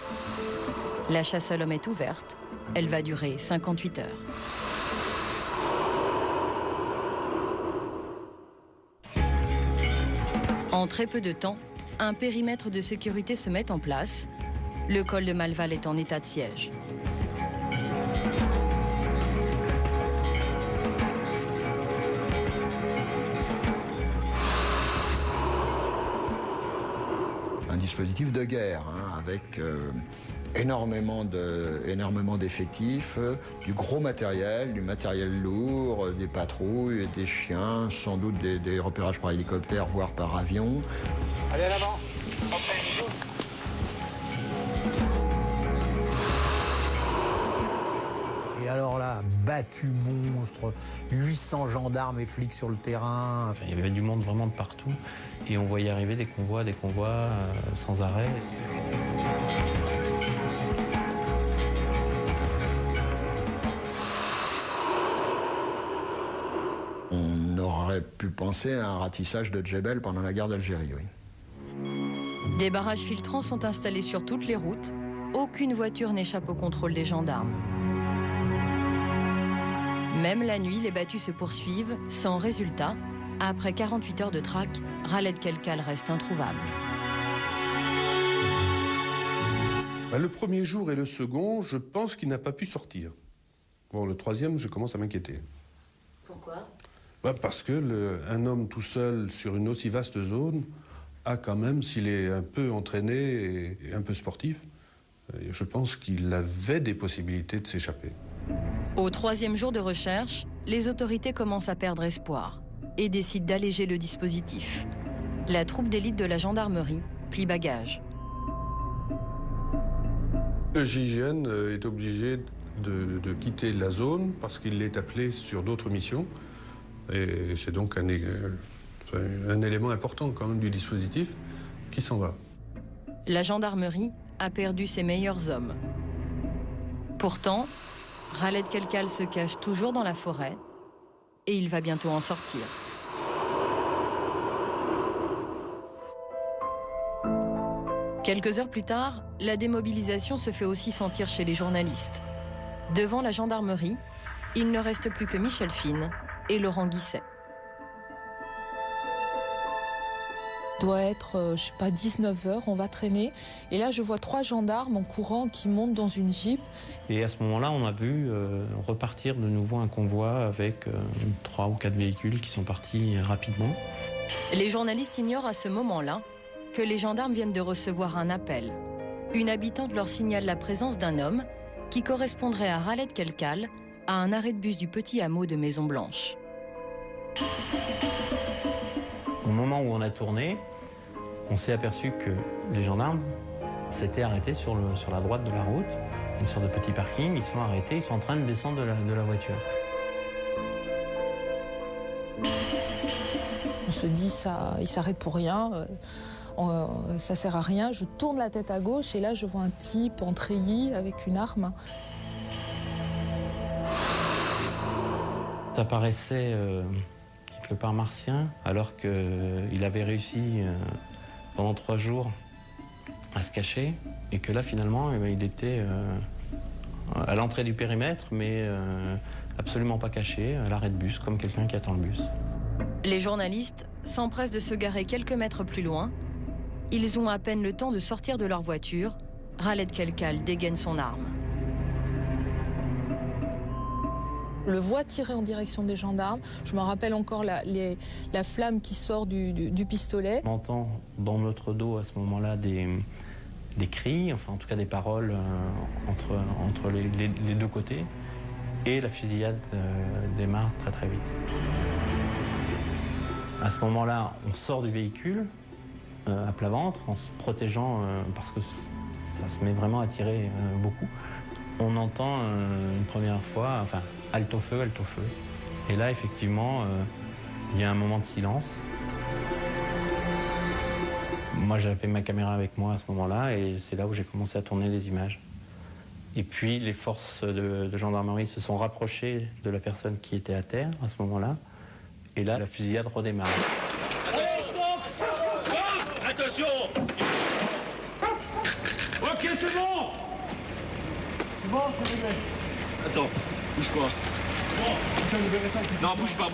La chasse à l'homme est ouverte, elle va durer 58 heures. En très peu de temps, un périmètre de sécurité se met en place. Le col de Malval est en état de siège. Un dispositif de guerre, hein, avec énormément d'effectifs, du gros matériel, du matériel lourd, des patrouilles, des chiens, sans doute des repérages par hélicoptère, voire par avion. Allez à l'avant. Et alors là, battu monstre, 800 gendarmes et flics sur le terrain. Enfin, il y avait du monde vraiment de partout et on voyait arriver des convois sans arrêt. On aurait pu penser à un ratissage de Djebel pendant la guerre d'Algérie, oui. Des barrages filtrants sont installés sur toutes les routes. Aucune voiture n'échappe au contrôle des gendarmes. Même la nuit, les battues se poursuivent, sans résultat. Après 48 heures de traque, Khaled Kelkal reste introuvable. Le premier jour et le second, je pense qu'il n'a pas pu sortir. Bon, le troisième, je commence à m'inquiéter. Pourquoi ? Parce que un homme tout seul sur une aussi vaste zone a quand même, s'il est un peu entraîné et un peu sportif, je pense qu'il avait des possibilités de s'échapper. Au troisième jour de recherche, les autorités commencent à perdre espoir et décident d'alléger le dispositif. La troupe d'élite de la gendarmerie plie bagage. Le GIGN est obligé de quitter la zone parce qu'il est appelé sur d'autres missions. Et c'est donc un élément important quand même du dispositif qui s'en va. La gendarmerie a perdu ses meilleurs hommes. Pourtant, Khaled Kelkal se cache toujours dans la forêt et il va bientôt en sortir. Quelques heures plus tard, la démobilisation se fait aussi sentir chez les journalistes. Devant la gendarmerie, il ne reste plus que Michel Fine et Laurent Guisset. Doit être, je sais pas, 19h, on va traîner. Et là, je vois 3 gendarmes en courant qui montent dans une Jeep. Et à ce moment-là, on a vu repartir de nouveau un convoi avec 3 ou 4 véhicules qui sont partis rapidement. Les journalistes ignorent à ce moment-là que les gendarmes viennent de recevoir un appel. Une habitante leur signale la présence d'un homme qui correspondrait à Khaled Kelkal à un arrêt de bus du petit hameau de Maison Blanche. Au moment où on a tourné, on s'est aperçu que les gendarmes s'étaient arrêtés sur la droite de la route, une sorte de petit parking. Ils sont arrêtés, ils sont en train de descendre de la voiture. On se dit, ça, ils s'arrêtent pour rien, ça sert à rien. Je tourne la tête à gauche et là, je vois un type en treillis avec une arme. Ça paraissait quelque part martien, alors qu'il avait réussi pendant 3 jours à se cacher, et que là, finalement, il était à l'entrée du périmètre, mais absolument pas caché, à l'arrêt de bus, comme quelqu'un qui attend le bus. Les journalistes s'empressent de se garer quelques mètres plus loin. Ils ont à peine le temps de sortir de leur voiture. Khaled Kelkal dégaine son arme. Je le vois tirer en direction des gendarmes. Je me rappelle encore la flamme qui sort du pistolet. On entend dans notre dos à ce moment-là des cris, enfin en tout cas des paroles entre les deux côtés. Et la fusillade démarre très très vite. À ce moment-là, on sort du véhicule à plat ventre en se protégeant parce que ça se met vraiment à tirer beaucoup. On entend une première fois, enfin, halte au feu, halte au feu. Et là, effectivement, il y a un moment de silence. Moi, j'avais ma caméra avec moi à ce moment-là et c'est là où j'ai commencé à tourner les images. Et puis, les forces de gendarmerie se sont rapprochées de la personne qui était à terre à ce moment-là. Et là, la fusillade redémarre. Attention! Ok, c'est bon! C'est bon, c'est réglé. Attends, bouge pas. Bon, non, bouge pas.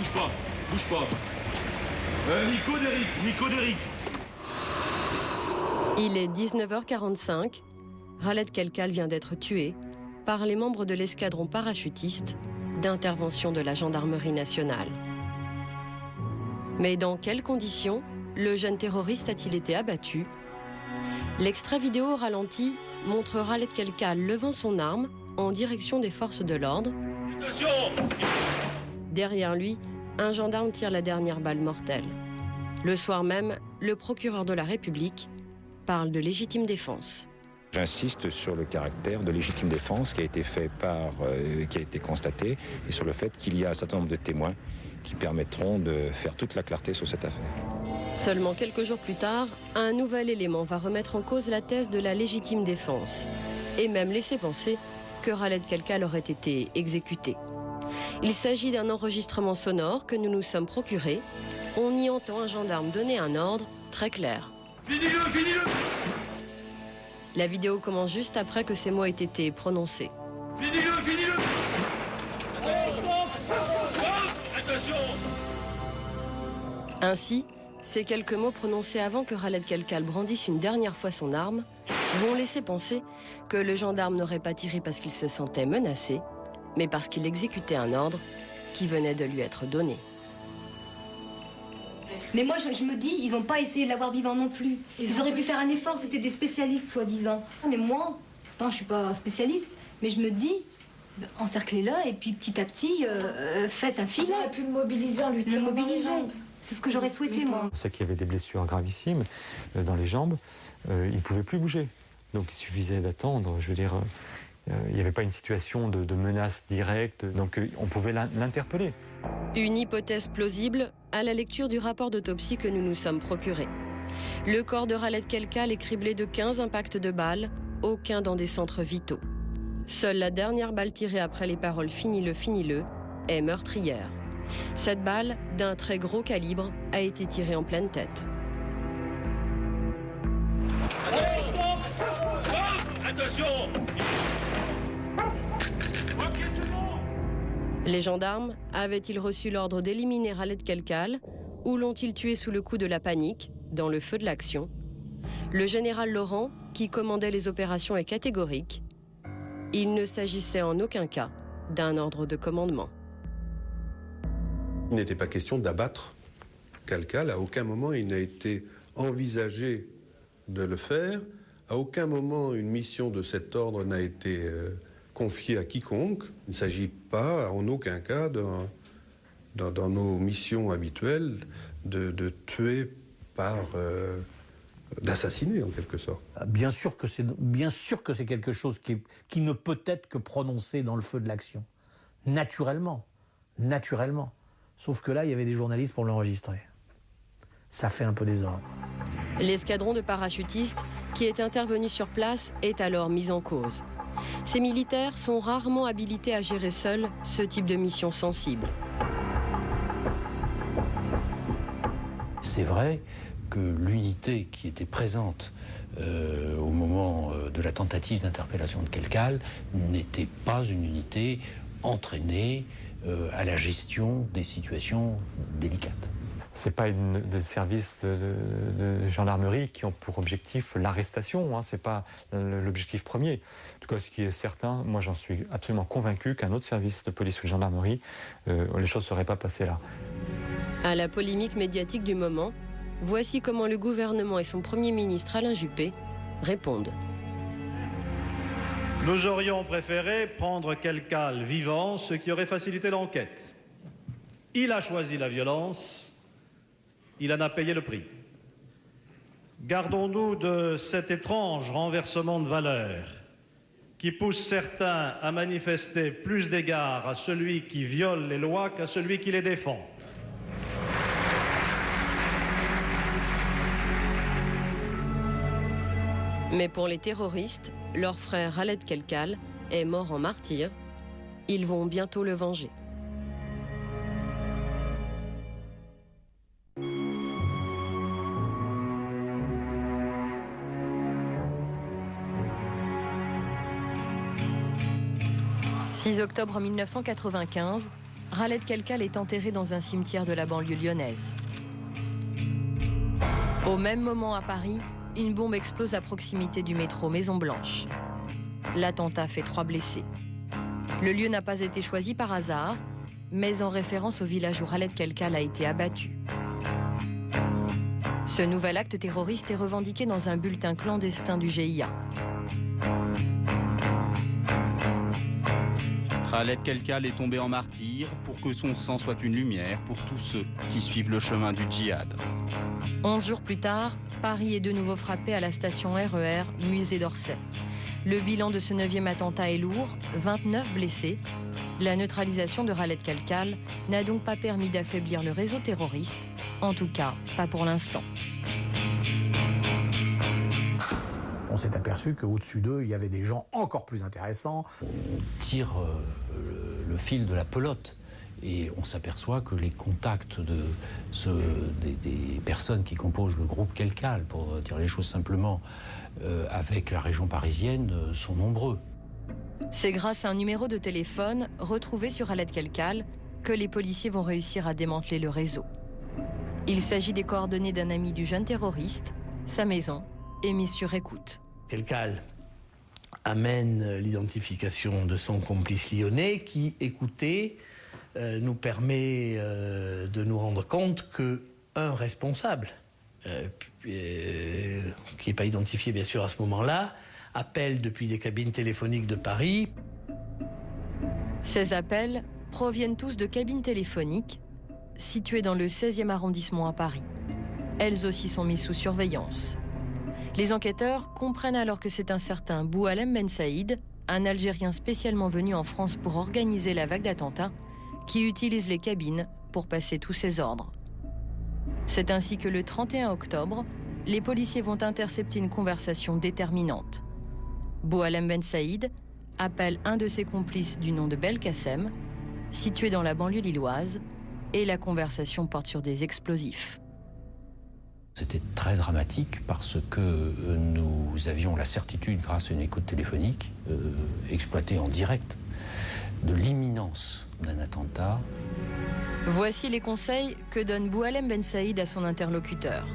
Nico Derrick. Il est 19h45. Khaled Kelkal vient d'être tué par les membres de l'escadron parachutiste d'intervention de la gendarmerie nationale. Mais dans quelles conditions le jeune terroriste a-t-il été abattu? L'extrait vidéo au ralenti montre Khaled Kelkal levant son arme en direction des forces de l'ordre. Derrière lui, un gendarme tire la dernière balle mortelle. Le soir même, le procureur de la République parle de légitime défense. J'insiste sur le caractère de légitime défense qui a été fait qui a été constaté, et sur le fait qu'il y a un certain nombre de témoins qui permettront de faire toute la clarté sur cette affaire. Seulement quelques jours plus tard, un nouvel élément va remettre en cause la thèse de la légitime défense et même laisser penser que Khaled Kelkal aurait été exécuté. Il s'agit d'un enregistrement sonore que nous nous sommes procuré. On y entend un gendarme donner un ordre très clair. Finis-le, finis-le! La vidéo commence juste après que ces mots aient été prononcés. Finis-le, finis-le! Attention! Ainsi, ces quelques mots prononcés avant que Khaled Kelkal brandisse une dernière fois son arme vont laisser penser que le gendarme n'aurait pas tiré parce qu'il se sentait menacé, mais parce qu'il exécutait un ordre qui venait de lui être donné. Mais moi, je me dis, ils n'ont pas essayé de l'avoir vivant non plus. Ils auraient pu faire un effort, c'était des spécialistes, soi-disant. Mais moi, pourtant, je ne suis pas spécialiste, mais je me dis, encerclez-le et puis petit à petit, faites un filet. Ils auraient pu le mobiliser en lui tirant dans les jambes. C'est ce que j'aurais souhaité, moi. Ceux qui avaient des blessures gravissimes dans les jambes, ils ne pouvaient plus bouger. Donc il suffisait d'attendre, je veux dire, il n'y avait pas une situation de menace directe, donc on pouvait l'interpeller. Une hypothèse plausible à la lecture du rapport d'autopsie que nous nous sommes procurés. Le corps de Khaled Kelkal est criblé de 15 impacts de balles, aucun dans des centres vitaux. Seule la dernière balle tirée après les paroles « finis-le » est meurtrière. Cette balle, d'un très gros calibre, a été tirée en pleine tête. Attention! Les gendarmes avaient-ils reçu l'ordre d'éliminer Khaled Kelkal ou l'ont-ils tué sous le coup de la panique, dans le feu de l'action? Le général Laurent, qui commandait les opérations, est catégorique. Il ne s'agissait en aucun cas d'un ordre de commandement. Il n'était pas question d'abattre Kelkal. À aucun moment il n'a été envisagé de le faire. À aucun moment une mission de cet ordre n'a été confiée à quiconque. Il ne s'agit pas, en aucun cas, dans nos missions habituelles, de tuer d'assassiner en quelque sorte. Bien sûr que c'est quelque chose qui ne peut être que prononcé dans le feu de l'action. Naturellement. Sauf que là, il y avait des journalistes pour l'enregistrer. Ça fait un peu désordre. L'escadron de parachutistes qui est intervenu sur place est alors mis en cause. Ces militaires sont rarement habilités à gérer seuls ce type de mission sensible. C'est vrai que l'unité qui était présente au moment de la tentative d'interpellation de Kelkal n'était pas une unité entraînée à la gestion des situations délicates. Ce n'est pas des services de gendarmerie qui ont pour objectif l'arrestation, hein, ce n'est pas l'objectif premier. En tout cas, ce qui est certain, moi j'en suis absolument convaincu qu'un autre service de police ou de gendarmerie, les choses ne seraient pas passées là. À la polémique médiatique du moment, voici comment le gouvernement et son Premier ministre Alain Juppé répondent. Nous aurions préféré prendre Kelkal vivant, ce qui aurait facilité l'enquête. Il a choisi la violence. Il en a payé le prix. Gardons-nous de cet étrange renversement de valeurs qui pousse certains à manifester plus d'égard à celui qui viole les lois qu'à celui qui les défend. Mais pour les terroristes, leur frère Khaled Kelkal est mort en martyr. Ils vont bientôt le venger. « 6 octobre 1995, Khaled Kelkal est enterré dans un cimetière de la banlieue lyonnaise. Au même moment à Paris, une bombe explose à proximité du métro Maison-Blanche. L'attentat fait 3 blessés. Le lieu n'a pas été choisi par hasard, mais en référence au village où Khaled Kelkal a été abattu. Ce nouvel acte terroriste est revendiqué dans un bulletin clandestin du GIA. Khaled Kelkal est tombé en martyr pour que son sang soit une lumière pour tous ceux qui suivent le chemin du djihad. 11 jours plus tard, Paris est de nouveau frappé à la station RER Musée d'Orsay. Le bilan de ce 9e attentat est lourd, 29 blessés. La neutralisation de Khaled Kelkal n'a donc pas permis d'affaiblir le réseau terroriste, en tout cas pas pour l'instant. On s'est aperçu qu'au-dessus d'eux, il y avait des gens encore plus intéressants. On tire le fil de la pelote et on s'aperçoit que les contacts des personnes qui composent le groupe Kelkal, pour dire les choses simplement, avec la région parisienne, sont nombreux. C'est grâce à un numéro de téléphone retrouvé sur Khaled Kelkal que les policiers vont réussir à démanteler le réseau. Il s'agit des coordonnées d'un ami du jeune terroriste. Sa maison est mise sur écoute. Kelkal amène l'identification de son complice lyonnais qui, écouté, nous permet de nous rendre compte qu'un responsable, qui n'est pas identifié bien sûr à ce moment-là, appelle depuis des cabines téléphoniques de Paris. Ces appels proviennent tous de cabines téléphoniques situées dans le 16e arrondissement à Paris. Elles aussi sont mises sous surveillance. Les enquêteurs comprennent alors que c'est un certain Boualem Ben Saïd, un Algérien spécialement venu en France pour organiser la vague d'attentats, qui utilise les cabines pour passer tous ses ordres. C'est ainsi que le 31 octobre, les policiers vont intercepter une conversation déterminante. Boualem Ben Saïd appelle un de ses complices du nom de Belkacem, situé dans la banlieue lilloise, et la conversation porte sur des explosifs. C'était très dramatique parce que nous avions la certitude, grâce à une écoute téléphonique, exploitée en direct, de l'imminence d'un attentat. Voici les conseils que donne Boualem Ben Saïd à son interlocuteur.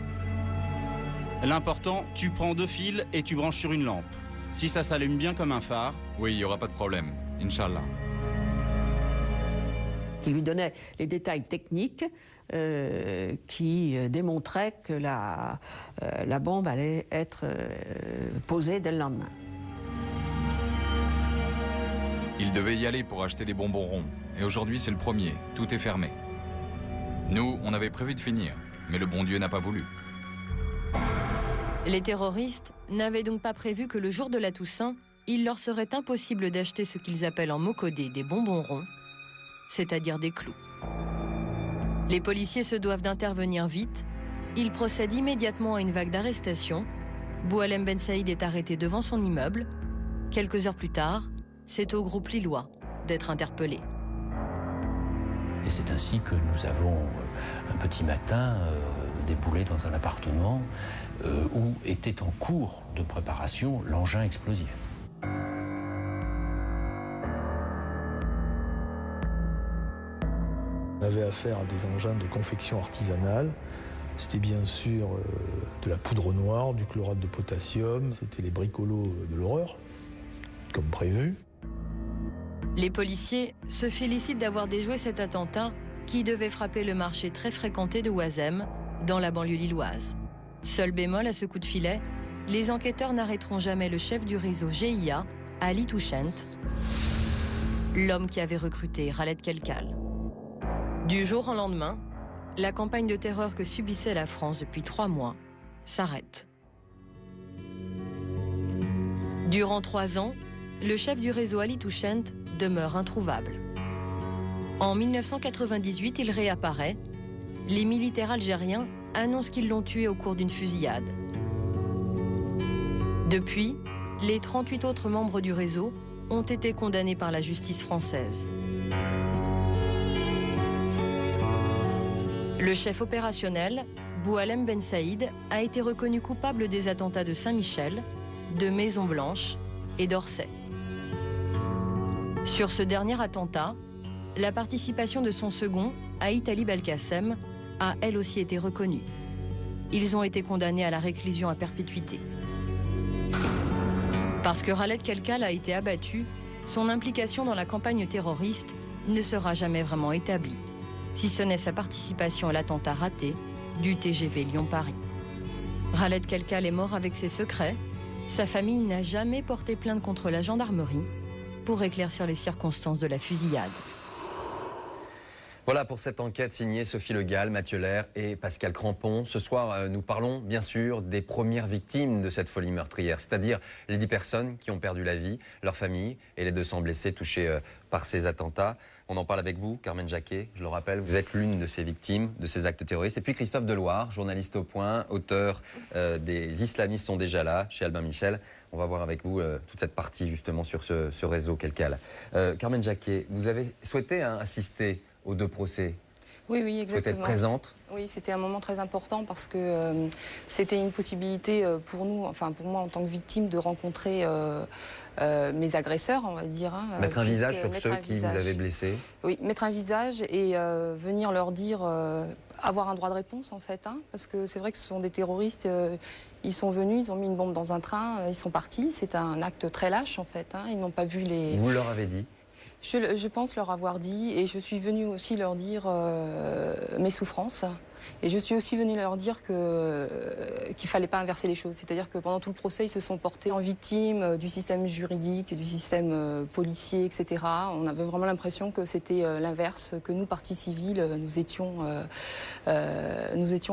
L'important, tu prends 2 fils et tu branches sur une lampe. Si ça s'allume bien comme un phare... Oui, il n'y aura pas de problème, Inch'Allah. Qui lui donnait les détails techniques qui démontraient que la bombe allait être posée dès le lendemain. Il devait y aller pour acheter des bonbons ronds. Et aujourd'hui, c'est le premier. Tout est fermé. Nous, on avait prévu de finir, mais le bon Dieu n'a pas voulu. Les terroristes n'avaient donc pas prévu que le jour de la Toussaint, il leur serait impossible d'acheter ce qu'ils appellent en mots codés des bonbons ronds, c'est-à-dire des clous. Les policiers se doivent d'intervenir vite. Ils procèdent immédiatement à une vague d'arrestations. Boualem Ben Saïd est arrêté devant son immeuble. Quelques heures plus tard, c'est au groupe lillois d'être interpellé. Et c'est ainsi que nous avons, un petit matin, déboulé dans un appartement où était en cours de préparation l'engin explosif. On avait affaire à des engins de confection artisanale. C'était bien sûr de la poudre noire, du chlorate de potassium. C'était les bricolos de l'horreur, comme prévu. Les policiers se félicitent d'avoir déjoué cet attentat qui devait frapper le marché très fréquenté de Ouazem, dans la banlieue lilloise. Seul bémol à ce coup de filet, les enquêteurs n'arrêteront jamais le chef du réseau GIA, Ali Touchent, l'homme qui avait recruté Khaled Kelkal. Du jour au lendemain, la campagne de terreur que subissait la France depuis 3 mois s'arrête. Durant 3 ans, le chef du réseau Ali Touchent demeure introuvable. En 1998, il réapparaît. Les militaires algériens annoncent qu'ils l'ont tué au cours d'une fusillade. Depuis, les 38 autres membres du réseau ont été condamnés par la justice française. Le chef opérationnel, Boualem Ben Saïd, a été reconnu coupable des attentats de Saint-Michel, de Maison-Blanche et d'Orsay. Sur ce dernier attentat, la participation de son second, Aït Ali Belkacem, a elle aussi été reconnue. ils ont été condamnés à la réclusion à perpétuité. Parce que Khaled Kelkal a été abattu, son implication dans la campagne terroriste ne sera jamais vraiment établie, si ce n'est sa participation à l'attentat raté du TGV Lyon-Paris. Khaled Kelkal est mort avec ses secrets. Sa famille n'a jamais porté plainte contre la gendarmerie pour éclaircir les circonstances de la fusillade. Voilà pour cette enquête signée Sophie Le Gall, Mathieu Lair et Pascal Crampon. Ce soir, nous parlons bien sûr des premières victimes de cette folie meurtrière, c'est-à-dire les 10 personnes qui ont perdu la vie, leurs familles et les 200 blessés touchés par ces attentats. On en parle avec vous, Carmen Jacquet, je le rappelle, vous êtes l'une de ces victimes, de ces actes terroristes. Et puis Christophe Deloire, journaliste au Point, auteur des islamistes sont déjà là, chez Albin Michel. On va voir avec vous toute cette partie justement sur ce réseau Kelkal. Carmen Jacquet, vous avez souhaité assister aux 2 procès. Oui, oui, exactement. Souhaitez être présente. Oui, c'était un moment très important parce que c'était une possibilité pour nous, enfin pour moi en tant que victime, de rencontrer mes agresseurs, on va dire. Mettre un visage sur ceux qui vous avez blessés. Oui, mettre un visage et venir leur dire, avoir un droit de réponse en fait, parce que c'est vrai que ce sont des terroristes, ils sont venus, ils ont mis une bombe dans un train, ils sont partis. C'est un acte très lâche en fait, ils n'ont pas vu les... Vous leur avez dit ? Je pense leur avoir dit, et je suis venue aussi leur dire mes souffrances. Et je suis aussi venue leur dire qu'il ne fallait pas inverser les choses. C'est-à-dire que pendant tout le procès, ils se sont portés en victimes du système juridique, du système policier, etc. On avait vraiment l'impression que c'était l'inverse, que nous, partie civile, nous étions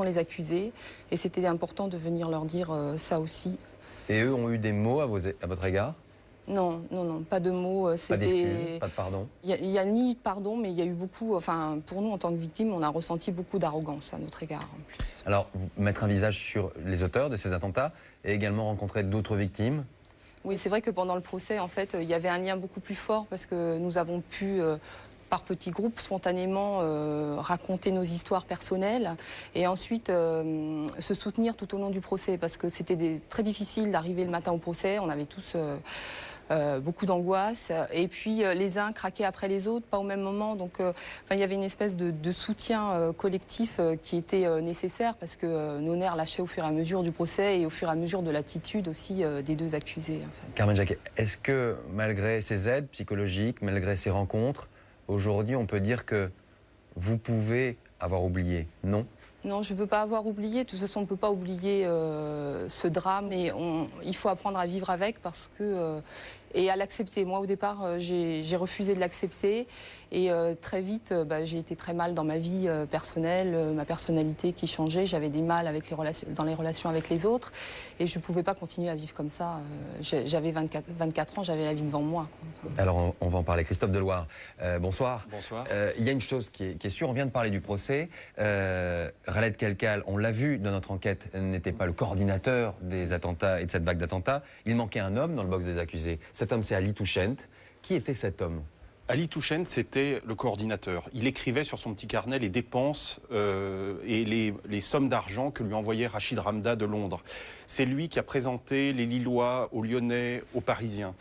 les accusés. Et c'était important de venir leur dire ça aussi. Et eux ont eu des mots à votre égard ? Non, non, non, pas de mots. Pas d'excuses, pas de pardon. Il n'y a ni de pardon, mais il y a eu beaucoup, enfin, pour nous en tant que victimes, on a ressenti beaucoup d'arrogance à notre égard en plus. Alors, mettre un visage sur les auteurs de ces attentats et également rencontrer d'autres victimes. Oui, c'est vrai que pendant le procès, en fait, il y avait un lien beaucoup plus fort parce que nous avons pu... par petits groupes, spontanément raconter nos histoires personnelles et ensuite se soutenir tout au long du procès parce que c'était très difficile d'arriver le matin au procès, on avait tous beaucoup d'angoisse et puis les uns craquaient après les autres, pas au même moment, donc il y avait une espèce de soutien collectif qui était nécessaire parce que nos nerfs lâchaient au fur et à mesure du procès et au fur et à mesure de l'attitude aussi des 2 accusés. En fait. Carmen Jacquet, est-ce que malgré ces aides psychologiques, malgré ces rencontres, aujourd'hui, on peut dire que vous pouvez avoir oublié, non? Non, je ne peux pas avoir oublié. De toute façon, on ne peut pas oublier ce drame. Et il faut apprendre à vivre avec parce que... et à l'accepter. Moi, au départ, j'ai refusé de l'accepter. Et très vite, j'ai été très mal dans ma vie personnelle, ma personnalité qui changeait. J'avais des mal avec dans les relations avec les autres. Et je ne pouvais pas continuer à vivre comme ça. J'avais 24 ans, j'avais la vie devant moi. Quoi. Alors, on va en parler. Christophe Deloire, bonsoir. Bonsoir. Il y a une chose qui est sûre, on vient de parler du procès. Khaled Kelkal, on l'a vu dans notre enquête, n'était pas le coordinateur des attentats et de cette vague d'attentats. Il manquait un homme dans le box des accusés. Cet homme, c'est Ali Touchent. Qui était cet homme? Ali Touchent, c'était le coordinateur. Il écrivait sur son petit carnet les dépenses et les sommes d'argent que lui envoyait Rachid Ramda de Londres. C'est lui qui a présenté les Lillois aux Lyonnais, aux Parisiens.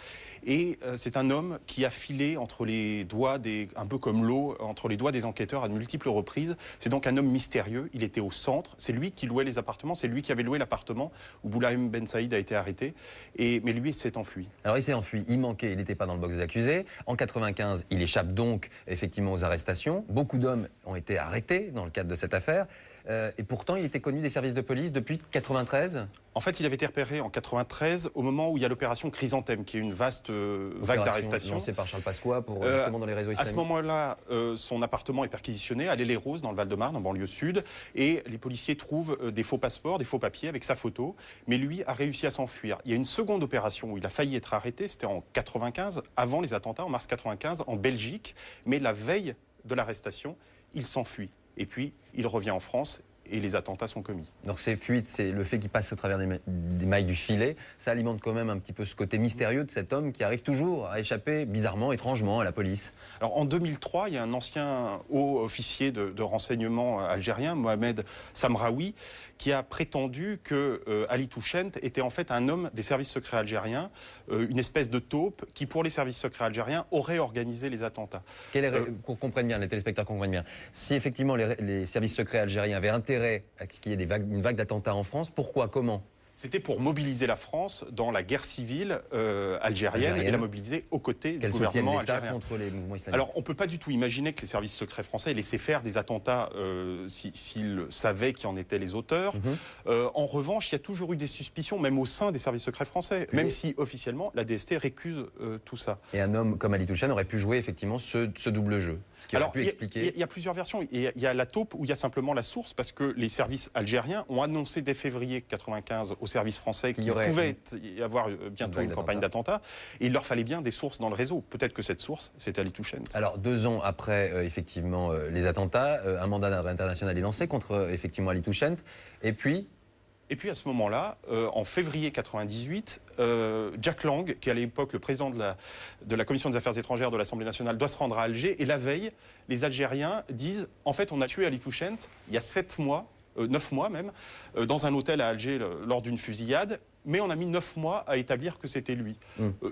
Et c'est un homme qui a filé entre les doigts, un peu comme l'eau, entre les doigts des enquêteurs à de multiples reprises. C'est donc un homme mystérieux, il était au centre, c'est lui qui louait les appartements, c'est lui qui avait loué l'appartement où Boulaïm Ben Saïd a été arrêté, mais lui s'est enfui. Alors il s'est enfui, il manquait, il n'était pas dans le box des accusés. En 95, il échappe donc effectivement aux arrestations. Beaucoup d'hommes ont été arrêtés dans le cadre de cette affaire. Et pourtant, il était connu des services de police depuis 93. En fait, il avait été repéré en 93 au moment où il y a l'opération Chrysanthème, qui est une vaste vague d'arrestations. Lancée par Charles Pasqua pour justement dans les réseaux islamiques. À ce moment-là, son appartement est perquisitionné à l'Île-et-Roses, dans le Val-de-Marne, en banlieue sud, et les policiers trouvent des faux passeports, des faux papiers avec sa photo, mais lui a réussi à s'enfuir. Il y a une seconde opération où il a failli être arrêté, c'était en 95, avant les attentats, en mars 95, en Belgique, mais la veille de l'arrestation, il s'enfuit. Et puis, il revient en France et les attentats sont commis. Donc ces fuites, c'est le fait qu'il passe au travers des mailles du filet, ça alimente quand même un petit peu ce côté mystérieux de cet homme qui arrive toujours à échapper bizarrement, étrangement à la police. Alors en 2003, il y a un ancien haut officier de renseignement algérien, Mohamed Samraoui, qui a prétendu que Ali Touchent était en fait un homme des services secrets algériens, une espèce de taupe qui, pour les services secrets algériens, aurait organisé les attentats. Qu'on comprenne bien, les téléspectateurs comprennent bien, si effectivement les services secrets algériens avaient intérêt intérêt à ce qu'il y ait une vague d'attentats en France. Pourquoi? Comment? C'était pour mobiliser la France dans la guerre civile algérienne et la mobiliser aux côtés du gouvernement algérien. Contre les mouvements islamistes. Alors, on ne peut pas du tout imaginer que les services secrets français laissaient faire des attentats s'ils savaient qui en étaient les auteurs. En revanche, il y a toujours eu des suspicions, même au sein des services secrets français, même si officiellement la DST récuse tout ça. Et un homme comme Ali Touchane aurait pu jouer effectivement ce double jeu. Ce qui aurait pu expliquer. Il y a plusieurs versions. Il y a la taupe où il y a simplement la source, parce que les services algériens ont annoncé dès février 1995 aux services français qu'il pouvait y avoir bientôt une campagne d'attentats. Et il leur fallait bien des sources dans le réseau. Peut-être que cette source, c'était Ali Touchane. Alors, 2 ans après, effectivement, les attentats, un mandat international est lancé contre, effectivement, Ali Touchane. Et puis, à ce moment-là, en février 1998, Jack Lang, qui est à l'époque le président de la Commission des Affaires étrangères de l'Assemblée nationale, doit se rendre à Alger. Et la veille, les Algériens disent « En fait, on a tué Ali Touchane il y a 7 mois, 9 mois même, dans un hôtel à Alger lors d'une fusillade. Mais on a mis 9 mois à établir que c'était lui.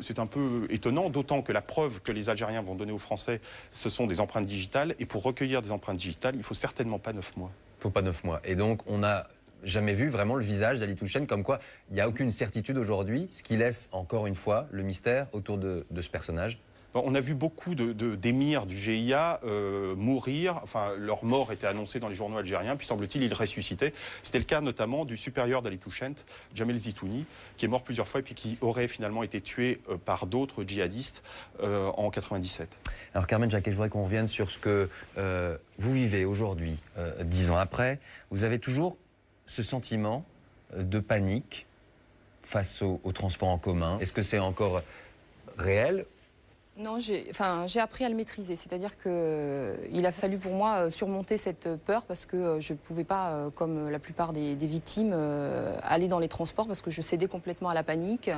C'est un peu étonnant, d'autant que la preuve que les Algériens vont donner aux Français, ce sont des empreintes digitales. Et pour recueillir des empreintes digitales, il ne faut certainement pas 9 mois. Il ne faut pas 9 mois. Et donc, on n'a jamais vu vraiment le visage d'Ali Touchane, comme quoi il n'y a aucune certitude aujourd'hui, ce qui laisse encore une fois le mystère autour de ce personnage. On a vu beaucoup d'émirs du GIA mourir. Enfin, leur mort était annoncée dans les journaux algériens, puis semble-t-il, ils ressuscitaient. C'était le cas notamment du supérieur d'Ali Touchane, Jamel Zitouni, qui est mort plusieurs fois et puis qui aurait finalement été tué par d'autres djihadistes en 1997. Alors Carmen Jacquet, je voudrais qu'on revienne sur ce que vous vivez aujourd'hui, 10 ans après. Vous avez toujours ce sentiment de panique face au transport en commun. Est-ce que c'est encore réel ? Non, j'ai appris à le maîtriser. C'est-à-dire qu'il a fallu pour moi surmonter cette peur parce que je ne pouvais pas, comme la plupart des victimes, aller dans les transports parce que je cédais complètement à la panique.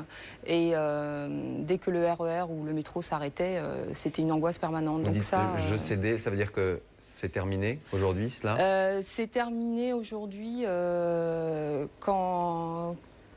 Et dès que le RER ou le métro s'arrêtait, c'était une angoisse permanente. Donc ça, je cédais, ça veut dire que c'est terminé aujourd'hui, cela c'est terminé aujourd'hui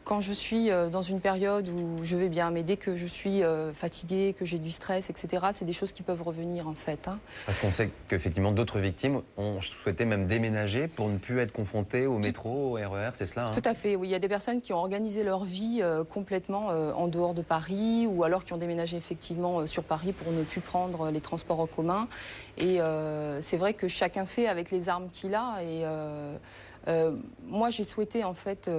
quand je suis dans une période où je vais bien, mais dès que je suis fatiguée, que j'ai du stress, etc., c'est des choses qui peuvent revenir en fait. Parce qu'on sait qu'effectivement d'autres victimes ont souhaité même déménager pour ne plus être confrontées au métro, au RER, c'est cela Tout à fait, oui. Il y a des personnes qui ont organisé leur vie complètement en dehors de Paris ou alors qui ont déménagé effectivement sur Paris pour ne plus prendre les transports en commun. Et c'est vrai que chacun fait avec les armes qu'il a et moi, j'ai souhaité en fait,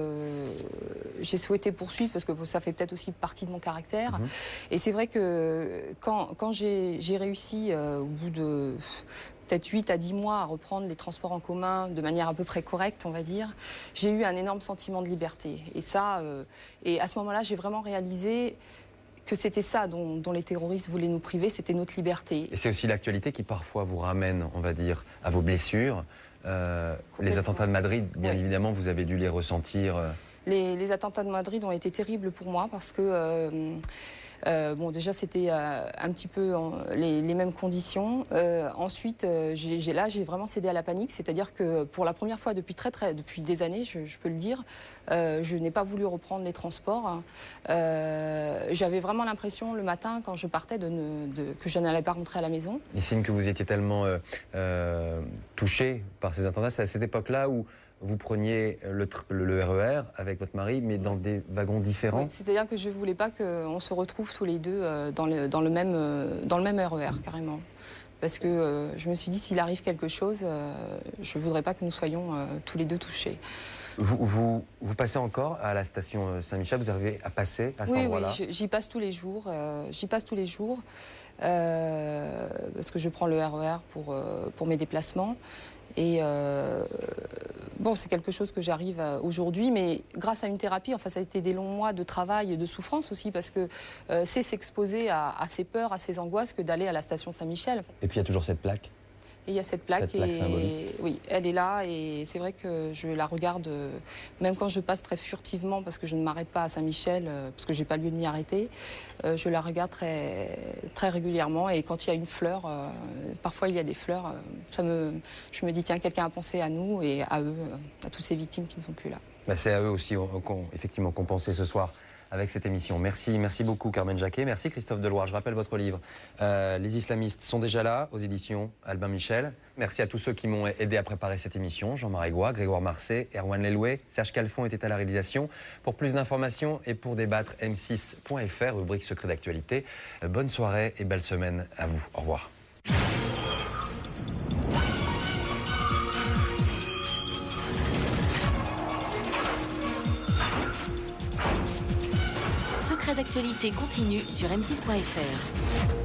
poursuivre parce que ça fait peut-être aussi partie de mon caractère. Et c'est vrai que quand j'ai réussi au bout de peut-être 8 à 10 mois à reprendre les transports en commun de manière à peu près correcte, on va dire, j'ai eu un énorme sentiment de liberté. Et ça, et à ce moment-là, j'ai vraiment réalisé que c'était ça dont les terroristes voulaient nous priver, c'était notre liberté. Et c'est aussi l'actualité qui parfois vous ramène, on va dire, à vos blessures. Les attentats de Madrid, bien évidemment, vous avez dû les ressentir. Les attentats de Madrid ont été terribles pour moi parce que, bon, déjà, c'était un petit peu les mêmes conditions. Ensuite, j'ai vraiment cédé à la panique, c'est-à-dire que pour la première fois depuis des années, je peux le dire, je n'ai pas voulu reprendre les transports. J'avais vraiment l'impression le matin, quand je partais, que je n'allais pas rentrer à la maison. Et signe que vous étiez tellement touché par ces attentats, c'est à cette époque-là où vous preniez le RER avec votre mari, mais dans des wagons différents. Oui, c'est-à-dire que je ne voulais pas qu'on se retrouve tous les deux dans le même RER, carrément. Parce que je me suis dit, s'il arrive quelque chose, je ne voudrais pas que nous soyons tous les deux touchés. Vous passez encore à la station Saint-Michel, vous arrivez à passer à cet endroit-là? Oui, j'y passe tous les jours. Parce que je prends le RER pour mes déplacements. Et bon, c'est quelque chose que j'arrive aujourd'hui, mais grâce à une thérapie, enfin, ça a été des longs mois de travail et de souffrance aussi, parce que c'est s'exposer à ces peurs, à ces angoisses que d'aller à la station Saint-Michel. Et puis il y a toujours cette plaque. Et il y a cette plaque, symbolique. Oui, elle est là et c'est vrai que je la regarde, même quand je passe très furtivement parce que je ne m'arrête pas à Saint-Michel, parce que j'ai pas lieu de m'y arrêter, je la regarde très, très régulièrement et quand il y a une fleur, parfois il y a des fleurs, je me dis tiens, quelqu'un a pensé à nous et à eux, à toutes ces victimes qui ne sont plus là. Bah, c'est à eux aussi effectivement qu'on pensait ce soir avec cette émission. Merci beaucoup Carmen Jacquet, merci Christophe Deloire. Je rappelle votre livre, Les islamistes sont déjà là, aux éditions Albin Michel. Merci à tous ceux qui m'ont aidé à préparer cette émission, Jean-Marie Goua, Grégoire Marcet, Erwan Lelouet, Serge Calfon était à la réalisation. Pour plus d'informations et pour débattre, m6.fr, rubrique secret d'actualité. Bonne soirée et belle semaine à vous. Au revoir. Secret d'actualité continue sur m6.fr.